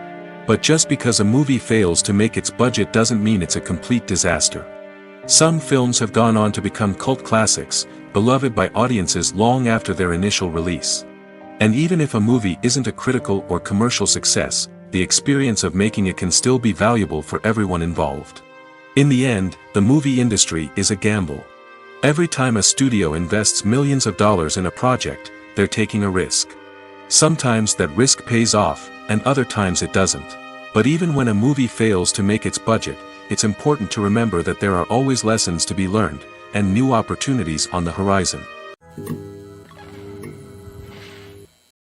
But just because a movie fails to make its budget doesn't mean it's a complete disaster. Some films have gone on to become cult classics, beloved by audiences long after their initial release. And even if a movie isn't a critical or commercial success, the experience of making it can still be valuable for everyone involved. In the end, the movie industry is a gamble. Every time a studio invests millions of dollars in a project, they're taking a risk. Sometimes that risk pays off, and other times it doesn't. But even when a movie fails to make its budget, it's important to remember that there are always lessons to be learned, and new opportunities on the horizon.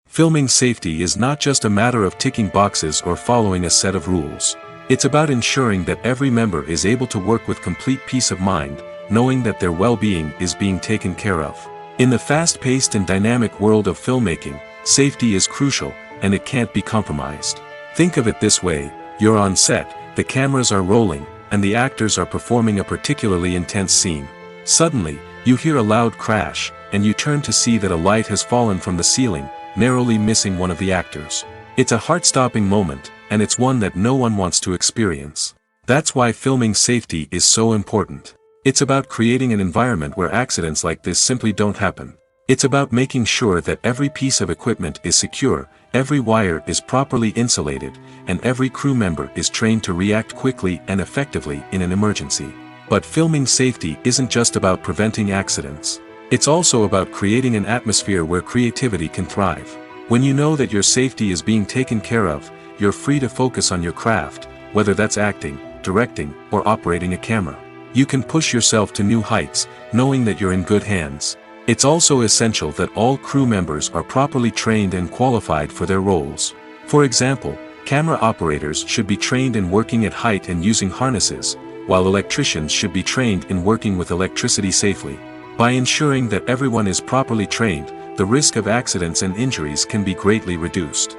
Filming safety is not just a matter of ticking boxes or following a set of rules. It's about ensuring that every member is able to work with complete peace of mind, knowing that their well-being is being taken care of. In the fast-paced and dynamic world of filmmaking, safety is crucial, and it can't be compromised. Think of it this way: you're on set, the cameras are rolling, and the actors are performing a particularly intense scene. Suddenly, you hear a loud crash, and you turn to see that a light has fallen from the ceiling, narrowly missing one of the actors. It's a heart-stopping moment, and it's one that no one wants to experience. That's why filming safety is so important. It's about creating an environment where accidents like this simply don't happen. It's about making sure that every piece of equipment is secure, every wire is properly insulated, and every crew member is trained to react quickly and effectively in an emergency. But filming safety isn't just about preventing accidents. It's also about creating an atmosphere where creativity can thrive. When you know that your safety is being taken care of, you're free to focus on your craft, whether that's acting, directing, or operating a camera. You can push yourself to new heights, knowing that you're in good hands. It's also essential that all crew members are properly trained and qualified for their roles. For example, camera operators should be trained in working at height and using harnesses, while electricians should be trained in working with electricity safely. By ensuring that everyone is properly trained, the risk of accidents and injuries can be greatly reduced.